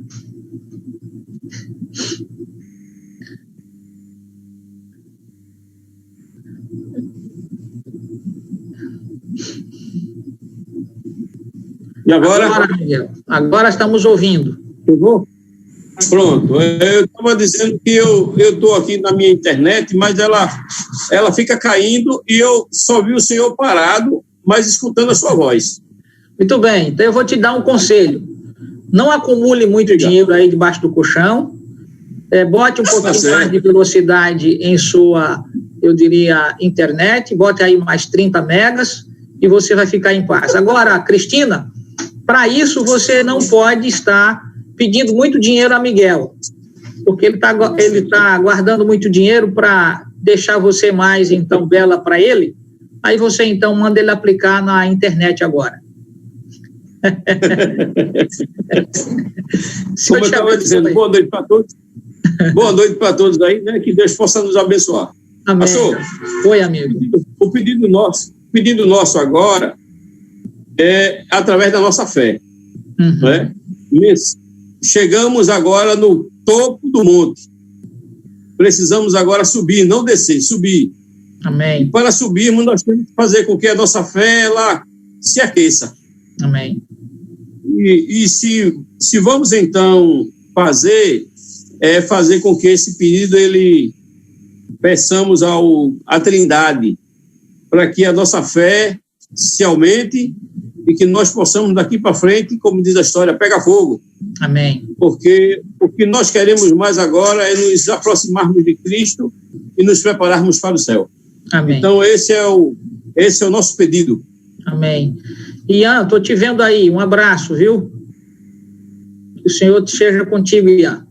Speaker 10: E agora?
Speaker 1: Agora estamos ouvindo.
Speaker 10: Chegou? Pronto. Eu estava dizendo que eu estou aqui na minha internet, mas ela fica caindo e eu só vi o senhor parado, mas escutando a sua voz.
Speaker 1: Muito bem. Então eu vou te dar um conselho. Não acumule muito dinheiro aí debaixo do colchão. Bote um pouquinho mais de velocidade em sua, eu diria, internet. Bote aí mais 30 megas e você vai ficar em paz. Agora, Cristina, para isso você não pode estar pedindo muito dinheiro a Miguel, porque ele tá guardando muito dinheiro para deixar você mais, então, bela para ele. Aí você, então, manda ele aplicar na internet agora.
Speaker 10: Como eu estava dizendo, boa noite para todos. Boa noite para todos aí, né? Que Deus possa nos abençoar.
Speaker 1: Amém.
Speaker 10: Pastor,
Speaker 1: oi, amigo.
Speaker 10: O pedido nosso agora é através da nossa fé.
Speaker 1: Uhum.
Speaker 10: Né? Chegamos agora no topo do monte. Precisamos agora subir, não descer, subir.
Speaker 1: Amém.
Speaker 10: E para subirmos, nós temos que fazer com que a nossa fé ela se aqueça.
Speaker 1: Amém.
Speaker 10: E se vamos, então, fazer com que esse pedido, peçamos à Trindade para que a nossa fé se aumente e que nós possamos daqui para frente, como diz a história, pega fogo.
Speaker 1: Amém.
Speaker 10: Porque o que nós queremos mais agora é nos aproximarmos de Cristo e nos prepararmos para o céu.
Speaker 1: Amém.
Speaker 10: Então, esse é o nosso pedido.
Speaker 1: Amém. Ian, estou te vendo aí. Um abraço, viu? Que o Senhor esteja contigo, Ian.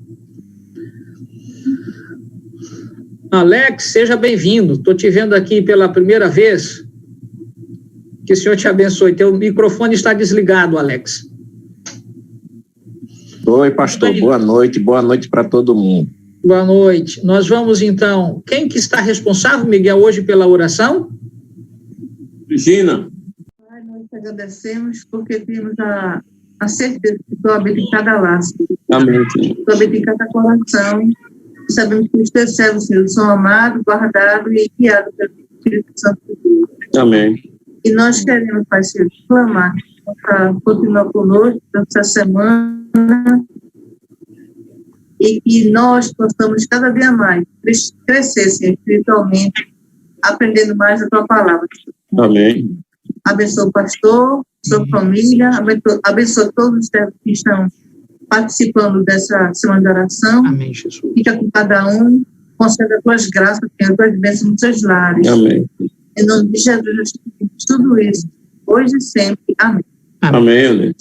Speaker 1: Alex, seja bem-vindo. Estou te vendo aqui pela primeira vez. Que o Senhor te abençoe. Teu microfone está desligado, Alex.
Speaker 11: Oi, pastor. Boa noite para todo mundo.
Speaker 1: Boa noite. Nós vamos, então... Quem que está responsável, Miguel, hoje pela oração?
Speaker 10: Regina.
Speaker 12: Nós te agradecemos porque temos a certeza que tu habita em cada laço.
Speaker 10: Amém.
Speaker 12: Tu habita em cada coração. Sabemos que os teus servos, Senhor, são amados, guardados e guiados pelo Espírito Santo de Deus.
Speaker 10: Amém.
Speaker 12: E nós queremos, Pai, Senhor, clamar para continuar conosco essa semana e que nós possamos cada dia mais crescer, Senhor, espiritualmente, aprendendo mais a Tua palavra.
Speaker 10: Amém.
Speaker 12: Abençoa o pastor, sua família, abençoa todos os servos que estão participando dessa semana de oração.
Speaker 1: Amém, Jesus.
Speaker 12: Fica com cada um, conceda as Tuas graças, Senhor, Tuas bênçãos nos seus lares.
Speaker 10: Amém.
Speaker 12: Em nome de Jesus, nós pedimos tudo isso, hoje e sempre. Amém.
Speaker 10: Amém, Deus.